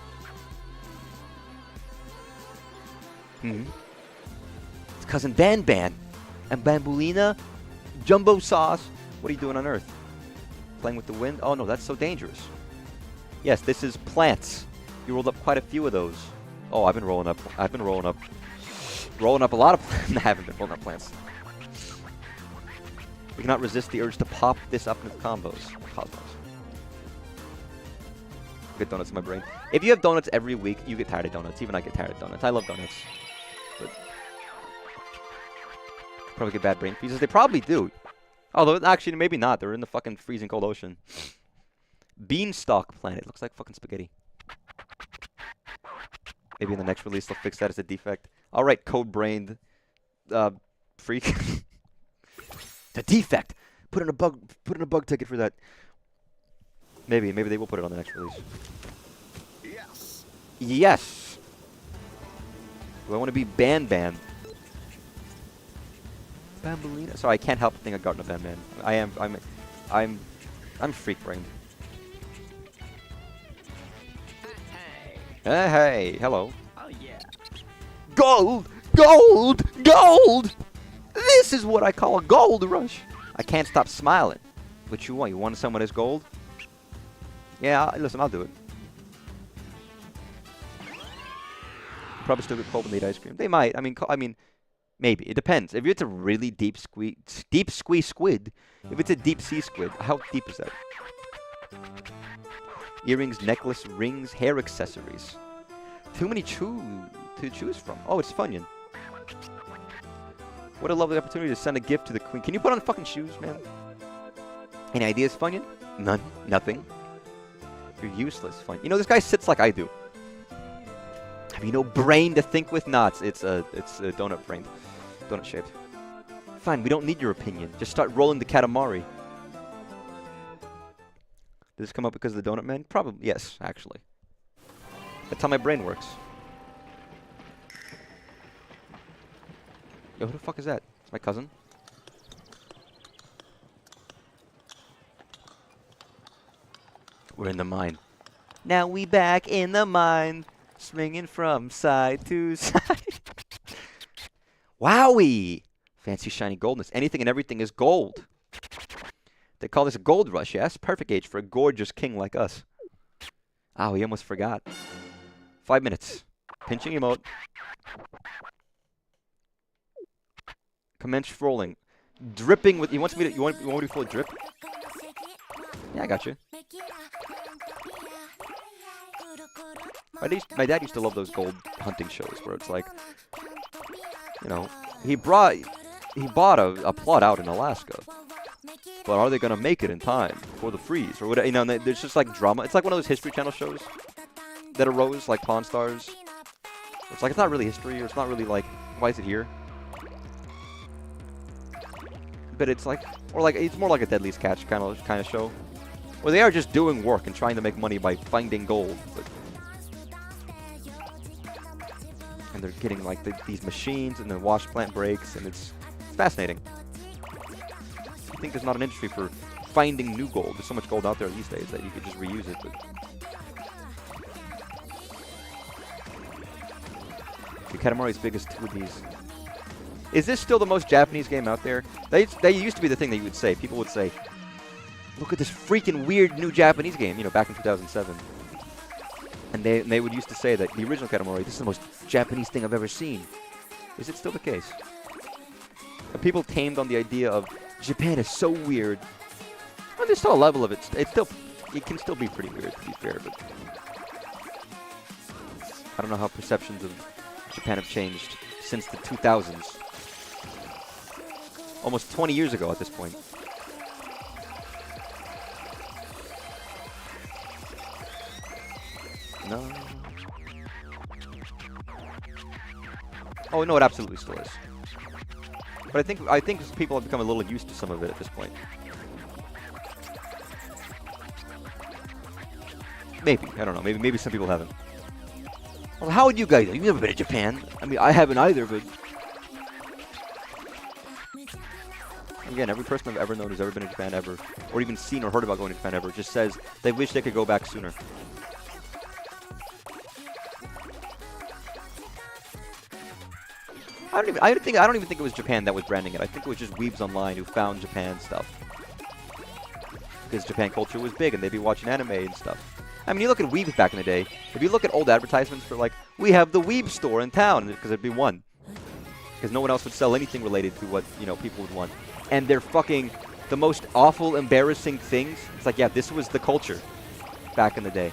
It's cousin Ban Ban and Bambulina, Jumbo Sauce. What are you doing on Earth? Playing with the wind? Oh no, that's so dangerous. Yes, this is plants. You rolled up quite a few of those. Oh, I've been rolling up a lot of plants. I haven't been rolling up plants. We cannot resist the urge to pop this up into combos. Cosmos. Get donuts in my brain. If you have donuts every week, you get tired of donuts. Even I get tired of donuts. I love donuts. But probably get bad brain freezes. They probably do. Although, actually, maybe not. They're in the fucking freezing cold ocean. Beanstalk planet. Looks like fucking spaghetti. Maybe in the next release they'll fix that as a defect. Alright, code-brained freak. The defect! Put in a bug ticket for that. Maybe they will put it on the next release. Yes. Yes! Do I want to be Ban Ban? Bambolina? Sorry, I can't help but think of Garden of Ban Ban. I'm freak brained. Hey, hello. Oh yeah. Gold! Gold! Gold! This is what I call a gold rush. I can't stop smiling. What you want? You want someone as gold? Yeah, listen, I'll do it. Probably still get cold when they eat ice cream. They might. I mean, maybe. It depends. If it's a really deep squeeze squid, if it's a deep sea squid, how deep is that? Earrings, necklace, rings, hair accessories. Too many to choose from. Oh, it's Funyun. What a lovely opportunity to send a gift to the queen. Can you put on fucking shoes, man? Any ideas, Funyun? None. Nothing. You're useless, Funyun. You know, this guy sits like I do. Have you no brain to think with? Nah, it's a donut brain. Donut shaped. Fine, we don't need your opinion. Just start rolling the Katamari. Did this come up because of the donut man? Probably, yes, actually. That's how my brain works. Yo, who the fuck is that? It's my cousin. We're in the mine. Now we back in the mine, swinging from side to side. Wowie! Fancy shiny goldness. Anything and everything is gold. They call this a gold rush, yes? Perfect age for a gorgeous king like us. Oh, he almost forgot. 5 minutes. Pinching emote. Commence rolling. Dripping with... You want me to full drip? Yeah, I got you. My dad used to love those gold hunting shows where it's like, you know, he bought a plot out in Alaska. But are they going to make it in time for the freeze? Or whatever, you know, there's just like drama. It's like one of those History Channel shows that arose, like Pawn Stars. It's like, it's not really history, or it's not really like, why is it here? But it's like, or like, it's more like a Deadliest Catch kind of show. Where they are just doing work and trying to make money by finding gold. But and they're getting like these machines, and the wash plant breaks, and it's fascinating. I think there's not an industry for finding new gold. There's so much gold out there these days that you could just reuse it. But Katamari's biggest two of these. Is this still the most Japanese game out there? They used to be the thing that you would say. People would say, look at this freaking weird new Japanese game, you know, back in 2007. And they would used to say that the original Katamari, this is the most Japanese thing I've ever seen. Is it still the case? Are people tamed on the idea of Japan is so weird? Well, there's still a level of it. It can still be pretty weird, to be fair, but I don't know how perceptions of Japan have changed since the 2000s. Almost 20 years ago at this point. No. Oh no, it absolutely still is. But I think people have become a little used to some of it at this point. Maybe, I don't know. Maybe some people haven't. Well, how would you guys? You've never been to Japan. I mean, I haven't either, but again, every person I've ever known who's ever been to Japan ever, or even seen or heard about going to Japan ever, just says they wish they could go back sooner. I don't even think it was Japan that was branding it. I think it was just weebs online who found Japan stuff. Because Japan culture was big and they'd be watching anime and stuff. I mean, you look at weebs back in the day. If you look at old advertisements for like, we have the weeb store in town, because it'd be one. Because no one else would sell anything related to what, you know, people would want. And they're fucking the most awful, embarrassing things. It's like, yeah, this was the culture back in the day.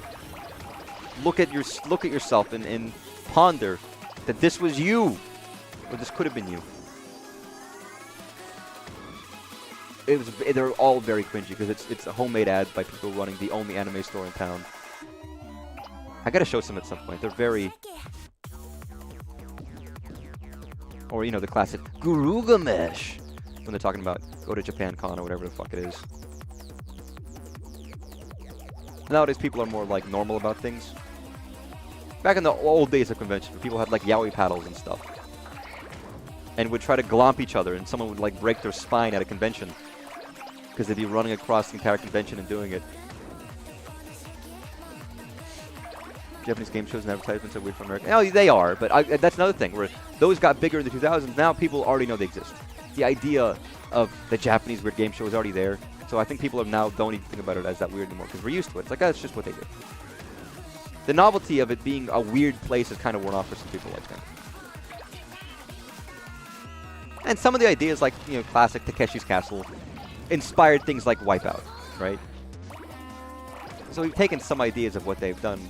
Look at yourself and ponder that this was you. Or this could have been you. They're all very cringy because it's a homemade ads by people running the only anime store in town. I gotta show some at some point. They're very, or you know, the classic Gurugamesh when they're talking about go to Japan Con or whatever the fuck it is. Nowadays people are more like normal about things. Back in the old days of convention, people had like yaoi paddles and stuff, and would try to glomp each other, and someone would like break their spine at a convention because they'd be running across the entire convention and doing it. Japanese game shows and advertisements are weird from America. No, they are, but that's another thing where those got bigger in the 2000s. Now people already know they exist. The idea of the Japanese weird game show is already there. So I think people now don't even think about it as that weird anymore because we're used to it. It's like, that's just what they do. The novelty of it being a weird place is kind of worn off for some people, I think. And some of the ideas, like, you know, classic Takeshi's Castle, inspired things like Wipeout, right? So we've taken some ideas of what they've done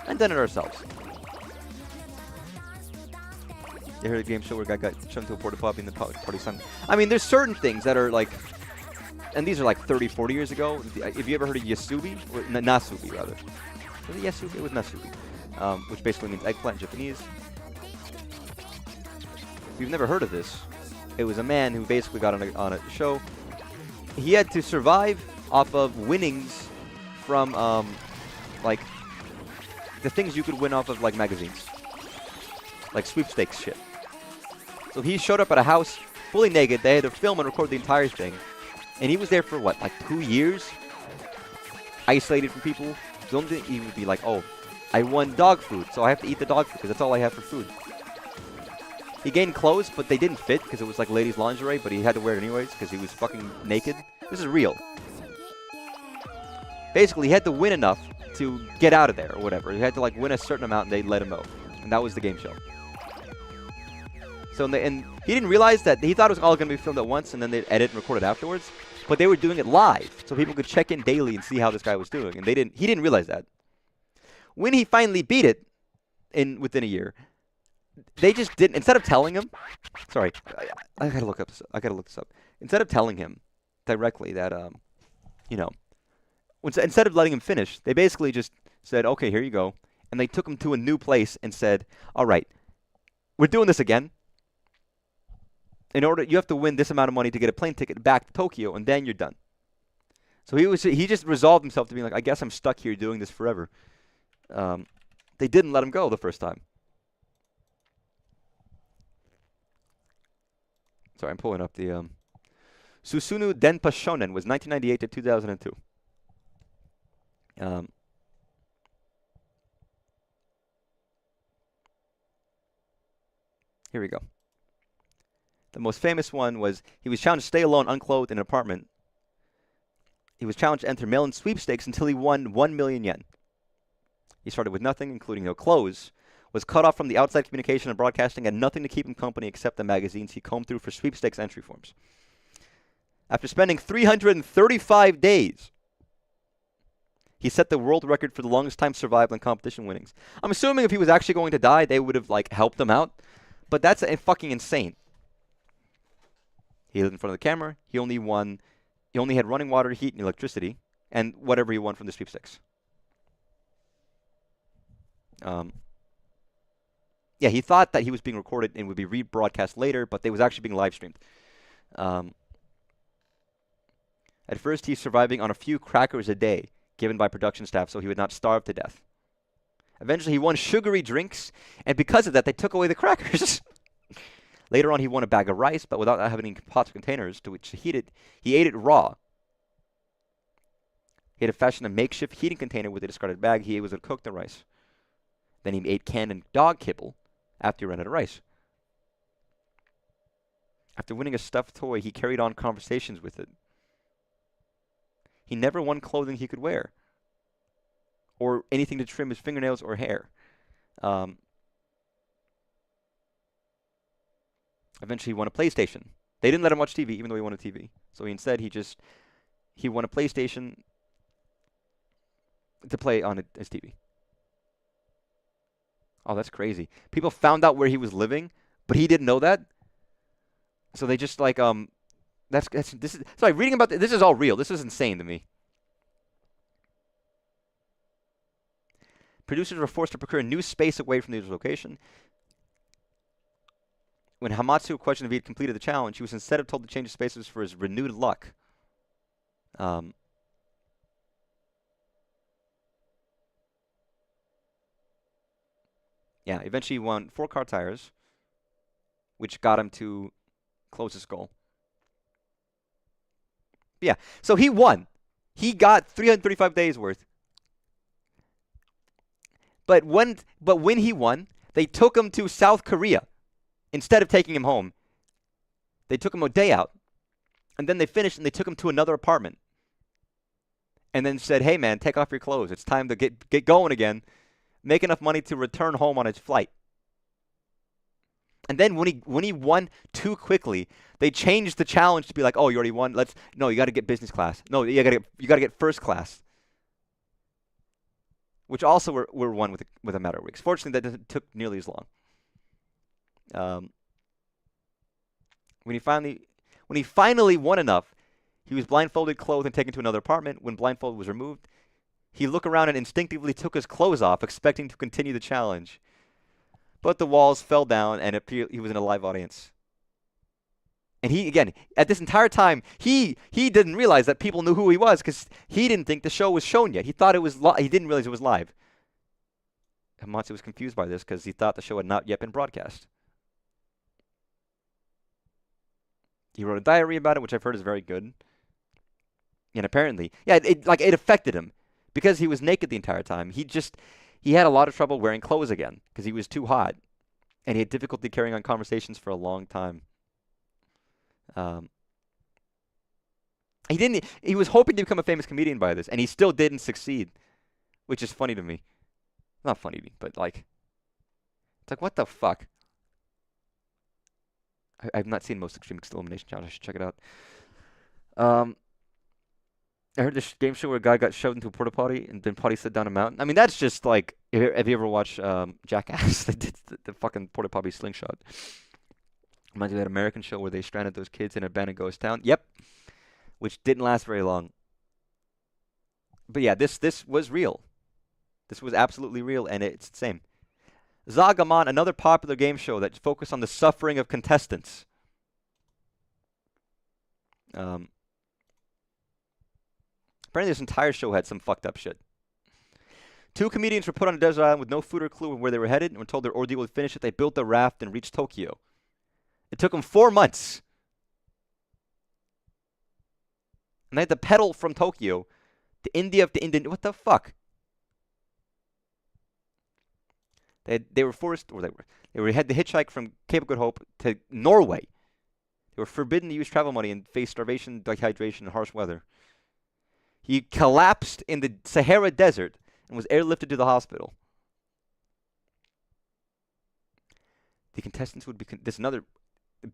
and done it ourselves. You heard a game show where a guy got shown to a porta potty in the party sun. I mean, there's certain things that are like, and these are like 30, 40 years ago. If you ever heard of Yasubi, or Nasubi rather. Was it Yasubi? It was Nasubi, which basically means eggplant in Japanese. If you've never heard of this, it was a man who basically got on a show. He had to survive off of winnings from, like, the things you could win off of, like, magazines. Like sweepstakes shit. So he showed up at a house, fully naked. They had to film and record the entire thing. And he was there for, what, like 2 years? Isolated from people. The only thing he would be like, oh, I won dog food, so I have to eat the dog food because that's all I have for food. He gained clothes, but they didn't fit because it was like ladies' lingerie, but he had to wear it anyways because he was fucking naked. This is real. Basically, he had to win enough to get out of there or whatever. He had to like win a certain amount and they'd let him go. And that was the game show. So, and he didn't realize that he thought it was all going to be filmed at once and then they'd edit and record it afterwards. But they were doing it live, so people could check in daily and see how this guy was doing. And he didn't realize that. When he finally beat it within a year, they just didn't, instead of telling him, sorry, I gotta look this up. Instead of telling him directly that, you know, instead of letting him finish, they basically just said, okay, here you go. And they took him to a new place and said, all right, we're doing this again. You have to win this amount of money to get a plane ticket back to Tokyo, and then you're done. So he just resolved himself to being like, I guess I'm stuck here doing this forever. They didn't let him go the first time. Sorry, I'm pulling up the Susunu Denpa Shonen was 1998 to 2002. Here we go. The most famous one was he was challenged to stay alone, unclothed in an apartment. He was challenged to enter mail-in sweepstakes until he won 1 million yen. He started with nothing, including no clothes, was cut off from the outside communication and broadcasting, and nothing to keep him company except the magazines he combed through for sweepstakes entry forms. After spending 335 days, he set the world record for the longest time survived on competition winnings. I'm assuming if he was actually going to die, they would have like helped him out, but that's fucking insane. He lived in front of the camera. He only had running water, heat, and electricity, and whatever he won from the sweepstakes. Yeah, he thought that he was being recorded and would be rebroadcast later, but they was actually being live streamed. At first, he's surviving on a few crackers a day given by production staff so he would not starve to death. Eventually, he won sugary drinks, and because of that, they took away the crackers. Later on, he won a bag of rice, but without having any pots or containers to which to heat it, he ate it raw. He had to fashion a makeshift heating container with a discarded bag. He was able to cook the rice. Then he ate canned and dog kibble after he ran out of rice. After winning a stuffed toy, he carried on conversations with it. He never won clothing he could wear, or anything to trim his fingernails or hair. Eventually, he won a PlayStation. They didn't let him watch TV, even though he wanted TV. So instead, he won a PlayStation to play on his TV. Oh, that's crazy. People found out where he was living, but he didn't know that. So they just like this is sorry, reading about this is all real. This is insane to me. Producers were forced to procure a new space away from the location. When Hamatsu questioned if he had completed the challenge, he was instead told to change his spaces for his renewed luck. Yeah, eventually he won 4 car tires, which got him to close his goal. Yeah, so he won. He got 335 days worth. But when he won, they took him to South Korea instead of taking him home. They took him a day out, and then they finished and they took him to another apartment, and then said, "Hey man, take off your clothes. It's time to get going again. Make enough money to return home on his flight." And then when he won too quickly, they changed the challenge to be like, "Oh, you already won. No, you got to get business class. No, you got to get first class." Which also were won with a matter of weeks. Fortunately, that took nearly as long. When he finally won enough, he was blindfolded, clothed, and taken to another apartment. When blindfold was removed, he looked around and instinctively took his clothes off, expecting to continue the challenge. But the walls fell down, and he was in a live audience. And he, again, at this entire time, he didn't realize that people knew who he was because he didn't think the show was shown yet. He thought it was he didn't realize it was live. Hamatsu was confused by this because he thought the show had not yet been broadcast. He wrote a diary about it, which I've heard is very good. And apparently, yeah, it affected him because he was naked the entire time. He had a lot of trouble wearing clothes again because he was too hot, and he had difficulty carrying on conversations for a long time. He was hoping to become a famous comedian by this, and he still didn't succeed, which is funny to me. Not funny to me, but like, it's like, what the fuck? I've not seen most Extreme Elimination Challenge. I should check it out. I heard this game show where a guy got shoved into a porta potty and then potty slid down a mountain. I mean, that's just like, have you ever watched Jackass? the fucking porta potty slingshot. Reminds me of that American show where they stranded those kids in an abandoned ghost town. Yep. Which didn't last very long. But yeah, this was real. This was absolutely real, and it's the same. Zagaman, another popular game show that focused on the suffering of contestants. Apparently this entire show had some fucked up shit. 2 comedians were put on a desert island with no food or clue where they were headed and were told their ordeal would finish if they built a raft and reached Tokyo. It took them 4 months. And they had to pedal from Tokyo to India to India. What the fuck? They were forced, or they had to hitchhike from Cape of Good Hope to Norway. They were forbidden to use travel money and faced starvation, dehydration, and harsh weather. He collapsed in the Sahara Desert and was airlifted to the hospital. The contestants would be... This is another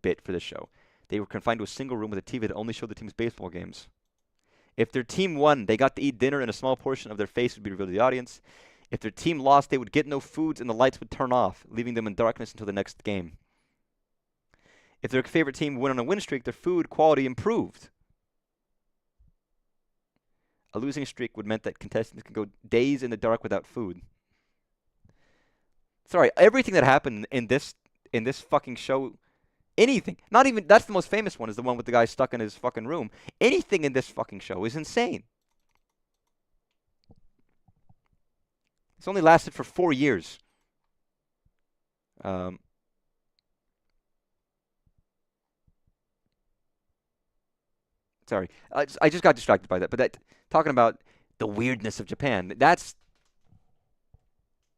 bit for this show. They were confined to a single room with a TV that only showed the team's baseball games. If their team won, they got to eat dinner and a small portion of their face would be revealed to the audience. If their team lost, they would get no foods and the lights would turn off, leaving them in darkness until the next game. If their favorite team went on a win streak, their food quality improved. A losing streak would mean that contestants could go days in the dark without food. Sorry, everything that happened in this fucking show, anything, not even, that's the most famous one, is the one with the guy stuck in his fucking room. Anything in this fucking show is insane. It's only lasted for 4 years. Sorry, I just got distracted by that. But that talking about the weirdness of Japan. That's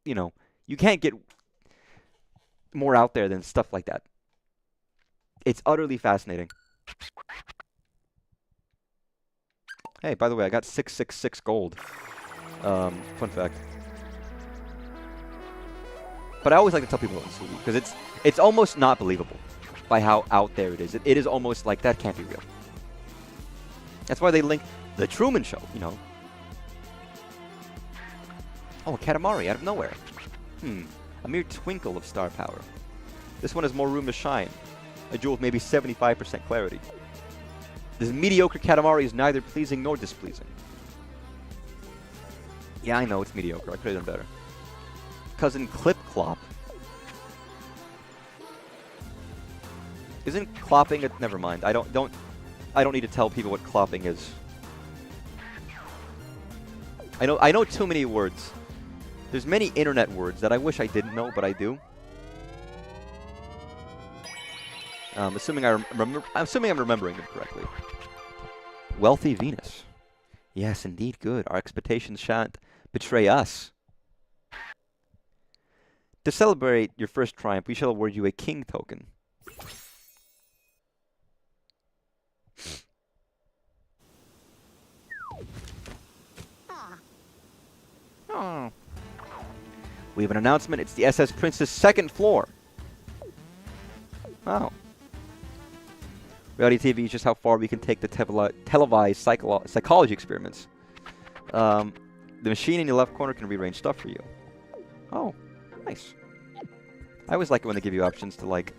you can't get more out there than stuff like that. It's utterly fascinating. Hey, by the way, I got 666 gold. Fun fact. But I always like to tell people about Sugi because it's almost not believable by how out there it is. It is almost like that can't be real. That's why they link the Truman Show, Oh, a Katamari out of nowhere. A mere twinkle of star power. This one has more room to shine. A jewel with maybe 75% clarity. This mediocre Katamari is neither pleasing nor displeasing. Yeah, I know it's mediocre. I could have done better. Cousin Clip Clop. Isn't clopping a... Never mind. I don't need to tell people what clopping is. I know too many words. There's many internet words that I wish I didn't know, but I do. Assuming I'm remembering them correctly. Wealthy Venus. Yes, indeed good. Our expectations shan't betray us. To celebrate your first triumph, we shall award you a king token. Oh. We have an announcement. It's the SS Prince's second floor. Oh. Reality TV is just how far we can take the televised psychology experiments. The machine in your left corner can rearrange stuff for you. Oh, nice. I always like it when they give you options to, like,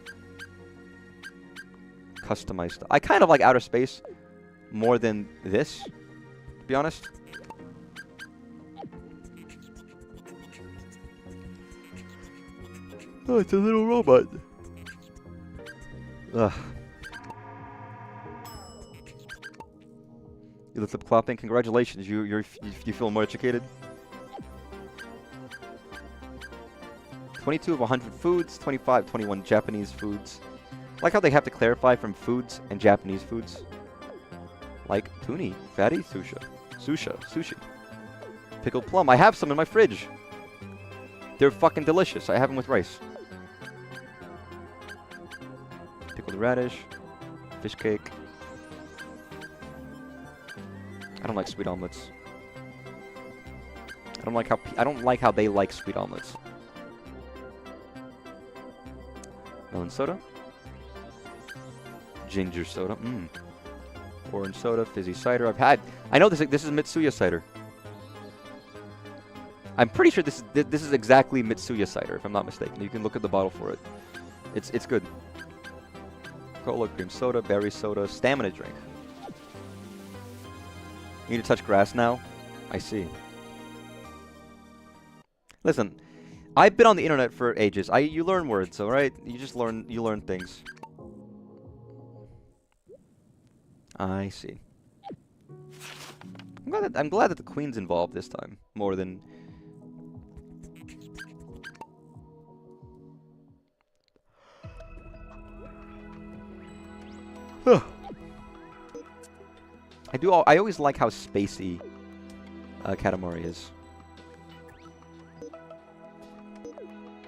customize stuff. I kind of like outer space more than this, to be honest. Oh, it's a little robot. Ugh. You looked up clopping. Congratulations. You feel more educated. 22 of 100 foods. 25, 21 Japanese foods. I like how they have to clarify from foods and Japanese foods. Like tuni, fatty, sushi. Pickled plum. I have some in my fridge. They're fucking delicious. I have them with rice. Pickled radish. Fish cake. I don't like sweet omelets. I don't like how they like sweet omelets. Melon soda. Ginger soda. Orange soda, fizzy cider. I know this is Mitsuya cider. I'm pretty sure this is exactly Mitsuya cider, if I'm not mistaken. You can look at the bottle for it. It's good. Cola, cream soda, berry soda, stamina drink. You need to touch grass now? I see. Listen, I've been on the internet for ages. You learn words, alright? You learn things. I see. I'm glad that the Queen's involved this time, more than... I always like how spacey Katamari is.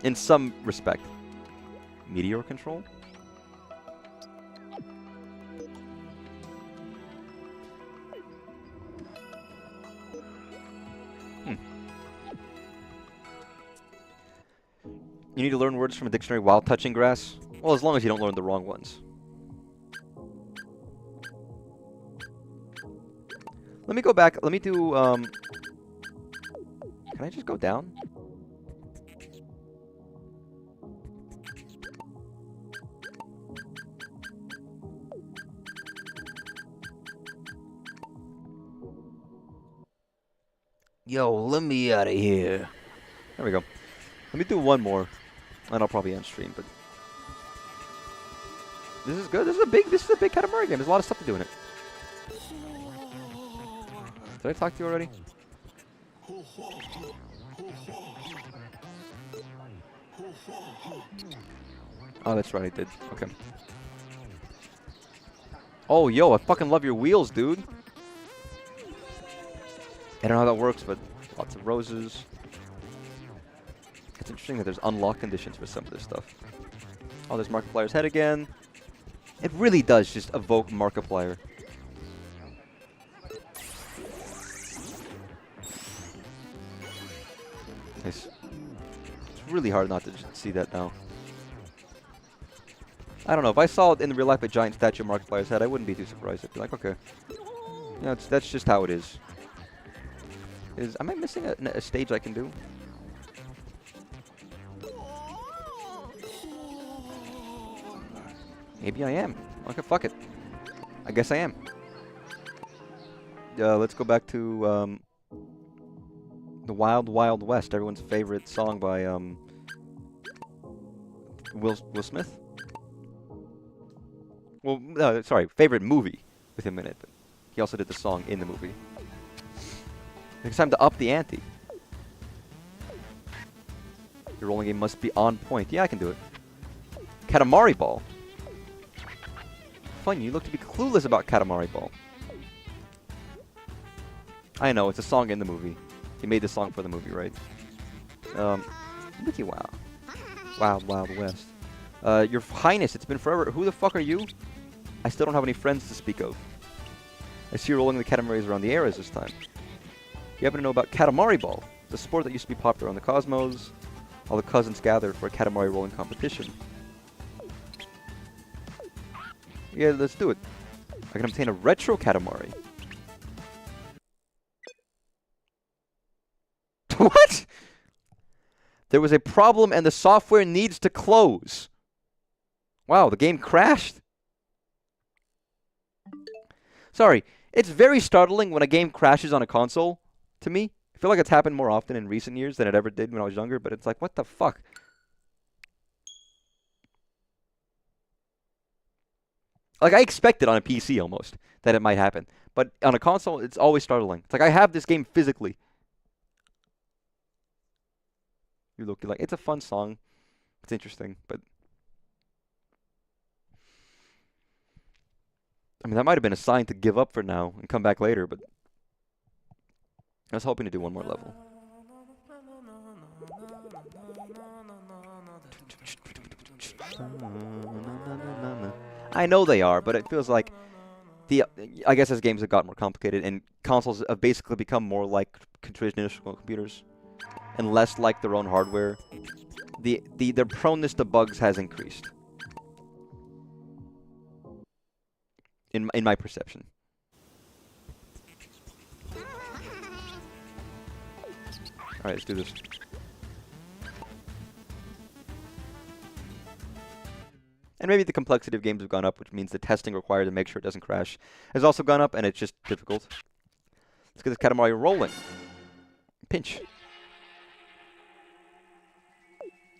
In some respect. Meteor control? You need to learn words from a dictionary while touching grass? Well, as long as you don't learn the wrong ones. Let me go back. Let me do, Can I just go down? Yo, let me out of here. There we go. Let me do one more, and I'll probably end stream. But this is good. This is a big Katamari game. There's a lot of stuff to do in it. Did I talk to you already? Oh, that's right. I did. Okay. Oh, yo, I fucking love your wheels, dude. I don't know how that works, but lots of roses. It's interesting that there's unlocked conditions for some of this stuff. Oh, there's Markiplier's head again. It really does just evoke Markiplier. Nice. It's really hard not to see that now. I don't know. If I saw in real life a giant statue of Markiplier's head, I wouldn't be too surprised. I'd be like, okay. Yeah, that's just how it is. Am I missing a stage I can do? Maybe I am. Okay, fuck it. I guess I am. Let's go back to the Wild Wild West, everyone's favorite song by Will Smith. Well, sorry, favorite movie with him in it. But he also did the song in the movie. It's time to up the ante. Your rolling game must be on point. Yeah, I can do it. Katamari Ball. Fun, you look to be clueless about Katamari Ball. I know, it's a song in the movie. He made the song for the movie, right? Mickey Wow. Wild Wild West. Your Highness, it's been forever. Who the fuck are you? I still don't have any friends to speak of. I see you rolling the Katamaris around the areas this time. You happen to know about Katamari Ball, the sport that used to be popular on the Cosmos. All the cousins gather for a Katamari rolling competition. Yeah, let's do it. I can obtain a retro Katamari. What? There was a problem and the software needs to close. Wow, the game crashed. Sorry, it's very startling when a game crashes on a console, to me. I feel like it's happened more often in recent years than it ever did when I was younger, but it's like, what the fuck? Like, I expected on a PC almost that it might happen. But on a console, it's always startling. It's like, I have this game physically. You're looking like, it's a fun song. It's interesting, but... I mean, that might have been a sign to give up for now and come back later, but... I was hoping to do one more level. I know they are, but it feels like I guess as games have got more complicated and consoles have basically become more like traditional computers and less like their own hardware, their proneness to bugs has increased. In my perception. Alright, let's do this. And maybe the complexity of games have gone up, which means the testing required to make sure it doesn't crash has also gone up, and it's just difficult. Let's get this Katamari rolling. Pinch.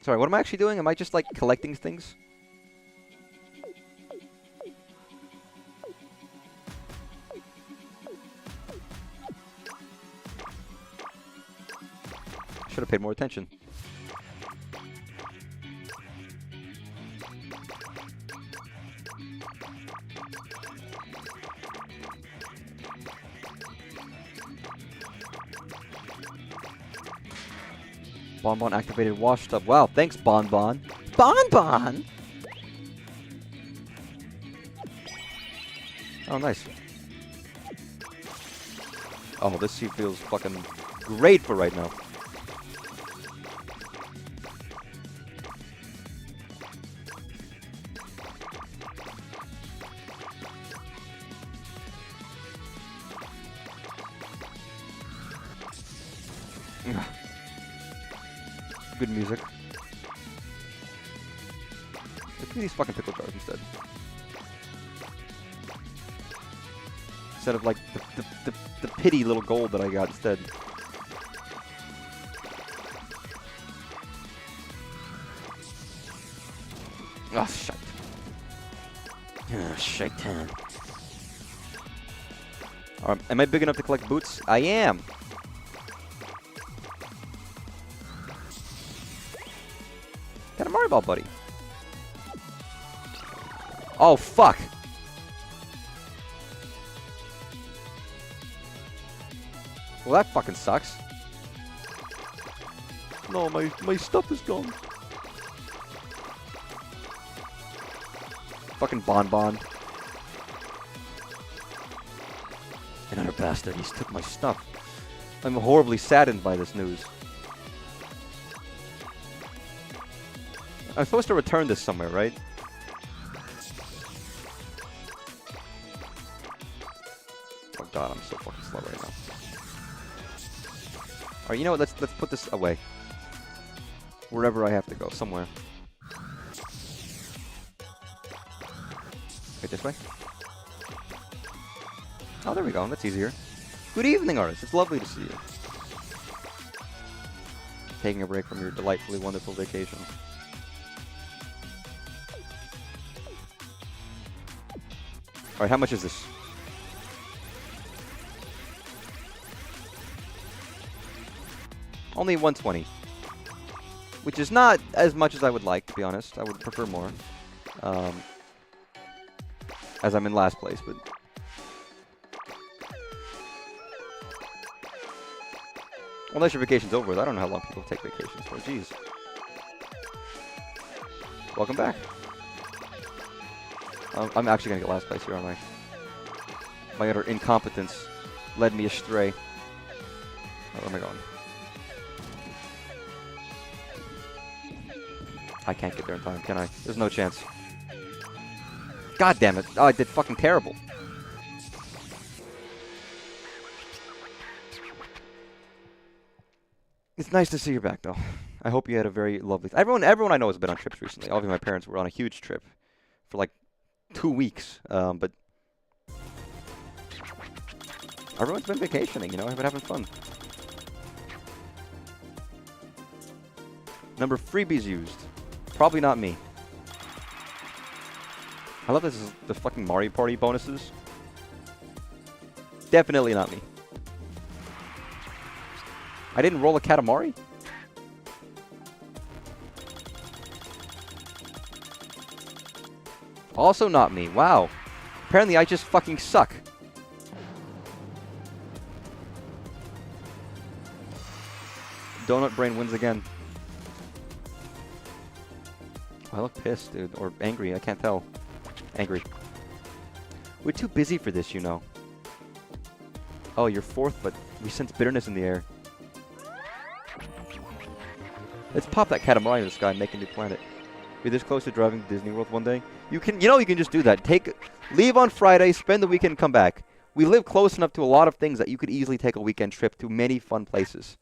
Sorry, what am I actually doing? Am I just, like, collecting things? Should have paid more attention. Bonbon activated wash tub. Wow, thanks, Bonbon. Bonbon! Oh, nice. Oh, this sea feels fucking great for right now. Good music. Let's give me these fucking pickle jars instead. Instead of like the pity little gold that I got instead. Oh, shite. Shaitan. Am I big enough to collect boots? I am. Katamari Ball, buddy. Oh, fuck. Well, that fucking sucks. No, my stuff is gone. Fucking Bonbon. Another bastard. He's took my stuff. I'm horribly saddened by this news. I'm supposed to return this somewhere, right? Oh god, I'm so fucking slow right now. Alright, you know what? Let's put this away. Wherever I have to go, somewhere. Wait, this way? Oh, there we go. That's easier. Good evening, artist. It's lovely to see you. Taking a break from your delightfully wonderful vacation. Alright, how much is this? Only 120. Which is not as much as I would like, to be honest. I would prefer more. As I'm in last place, but... Unless your vacation's over with, I don't know how long people take vacations for. Jeez. Welcome back. I'm actually going to get last place here, aren't I? My utter incompetence led me astray. Oh, where am I going? I can't get there in time, can I? There's no chance. God damn it. Oh, I did fucking terrible. It's nice to see you back, though. I hope you had a very lovely... Everyone I know has been on trips recently. Obviously, my parents were on a huge trip for like 2 weeks. But everyone's been vacationing, you know, been having fun. Number of freebies used. Probably not me. I love this is the fucking Mario Party bonuses. Definitely not me. I didn't roll a Katamari? Also not me. Wow. Apparently I just fucking suck. Donut Brain wins again. I look pissed, dude. Or angry. I can't tell. Angry. We're too busy for this, you know. Oh, you're fourth, but we sense bitterness in the air. Let's pop that Katamari in the sky and make a new planet. You're this close to driving to Disney World one day. You can just do that. Leave on Friday, spend the weekend, come back. We live close enough to a lot of things that you could easily take a weekend trip to many fun places.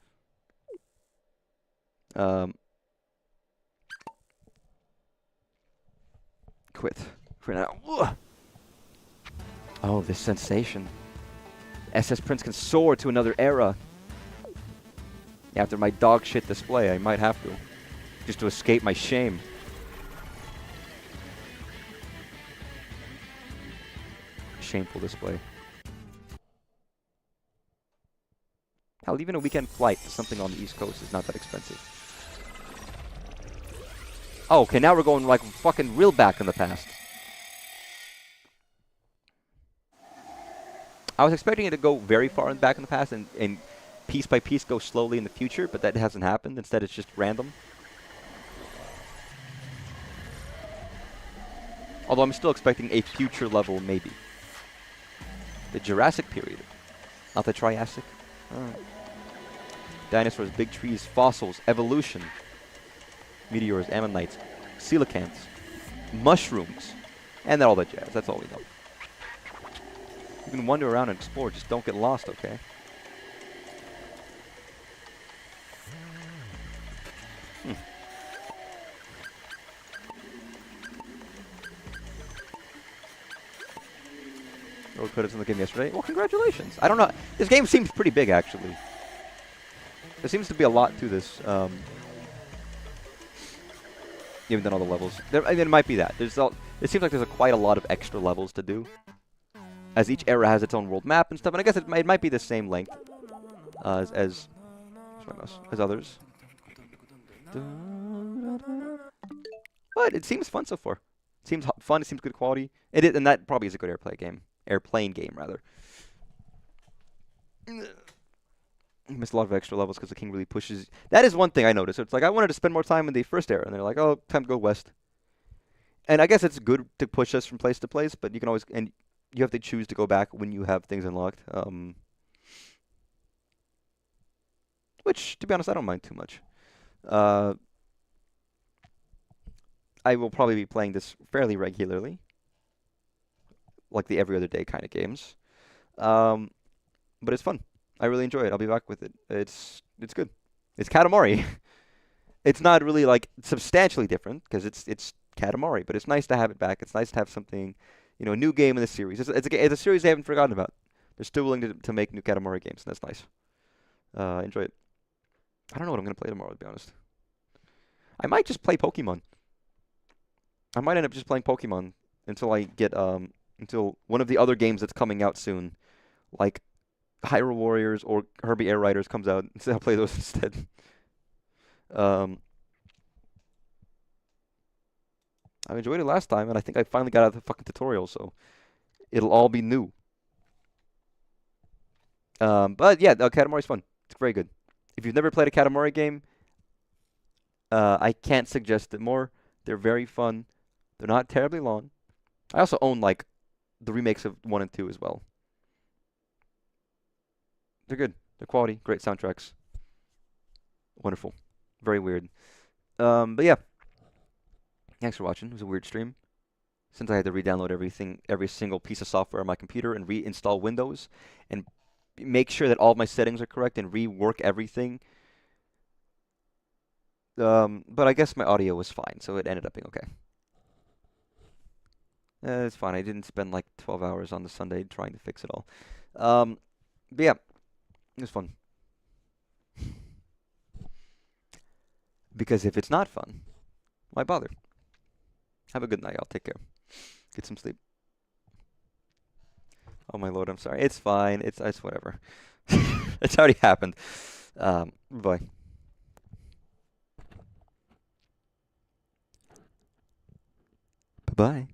Quit for now. Ugh. Oh, this sensation. SS Prince can soar to another era. After my dog shit display, I might have to. Just to escape my shame. Shameful display. Hell, even a weekend flight to something on the East Coast is not that expensive. Oh, okay, now we're going like fucking real back in the past. I was expecting it to go very far back in the past and piece by piece go slowly in the future, but that hasn't happened. Instead, it's just random. Although I'm still expecting a future level, maybe. The Jurassic period. Not the Triassic. Alright. Dinosaurs, big trees, fossils, evolution. Meteors, ammonites, coelacanths, mushrooms, and all that jazz. That's all we know. You can wander around and explore, just don't get lost, okay? Road credits in the game yesterday. Well, congratulations. I don't know. This game seems pretty big, actually. There seems to be a lot to this. Even than all the levels. I mean, it might be that. It seems like there's quite a lot of extra levels to do. As each era has its own world map and stuff. And I guess it might be the same length as others. But it seems fun so far. It seems fun. It seems good quality. And that probably is a good airplane game, rather. You missed a lot of extra levels because the king really pushes. That is one thing I noticed. It's like I wanted to spend more time in the first era, and they're like, "Oh, time to go west." And I guess it's good to push us from place to place, but you can always and you have to choose to go back when you have things unlocked. Which, to be honest, I don't mind too much. Uh, I will probably be playing this fairly regularly, like the every other day kind of games. Um, but it's fun. I really enjoy it. I'll be back with it. It's good. It's Katamari. It's not really like substantially different because it's Katamari, but it's nice to have it back. It's nice to have something, a new game in the series. It's a series they haven't forgotten about. They're still willing to make new Katamari games, and that's nice. Enjoy it. I don't know what I'm gonna play tomorrow, to be honest. I might just play Pokemon. I might end up just playing Pokemon until I get until one of the other games that's coming out soon, like Hyrule Warriors or Herbie Air Riders comes out. So I'll play those instead. Um, I enjoyed it last time, and I think I finally got out of the fucking tutorial, so it'll all be new. But yeah, Katamari's fun. It's very good. If you've never played a Katamari game, I can't suggest it more. They're very fun. They're not terribly long. I also own like the remakes of 1 and 2 as well. They're good. They're quality. Great soundtracks. Wonderful. Very weird. But yeah, thanks for watching. It was a weird stream. Since I had to re-download everything, every single piece of software on my computer and reinstall Windows and make sure that all of my settings are correct and rework everything. But I guess my audio was fine, so it ended up being okay. It's fine. I didn't spend like 12 hours on the Sunday trying to fix it all. But yeah, it was fun. Because if it's not fun, why bother? Have a good night. I'll take care. Get some sleep. Oh my lord, I'm sorry. It's fine. It's whatever. It's already happened. Bye. Bye-bye.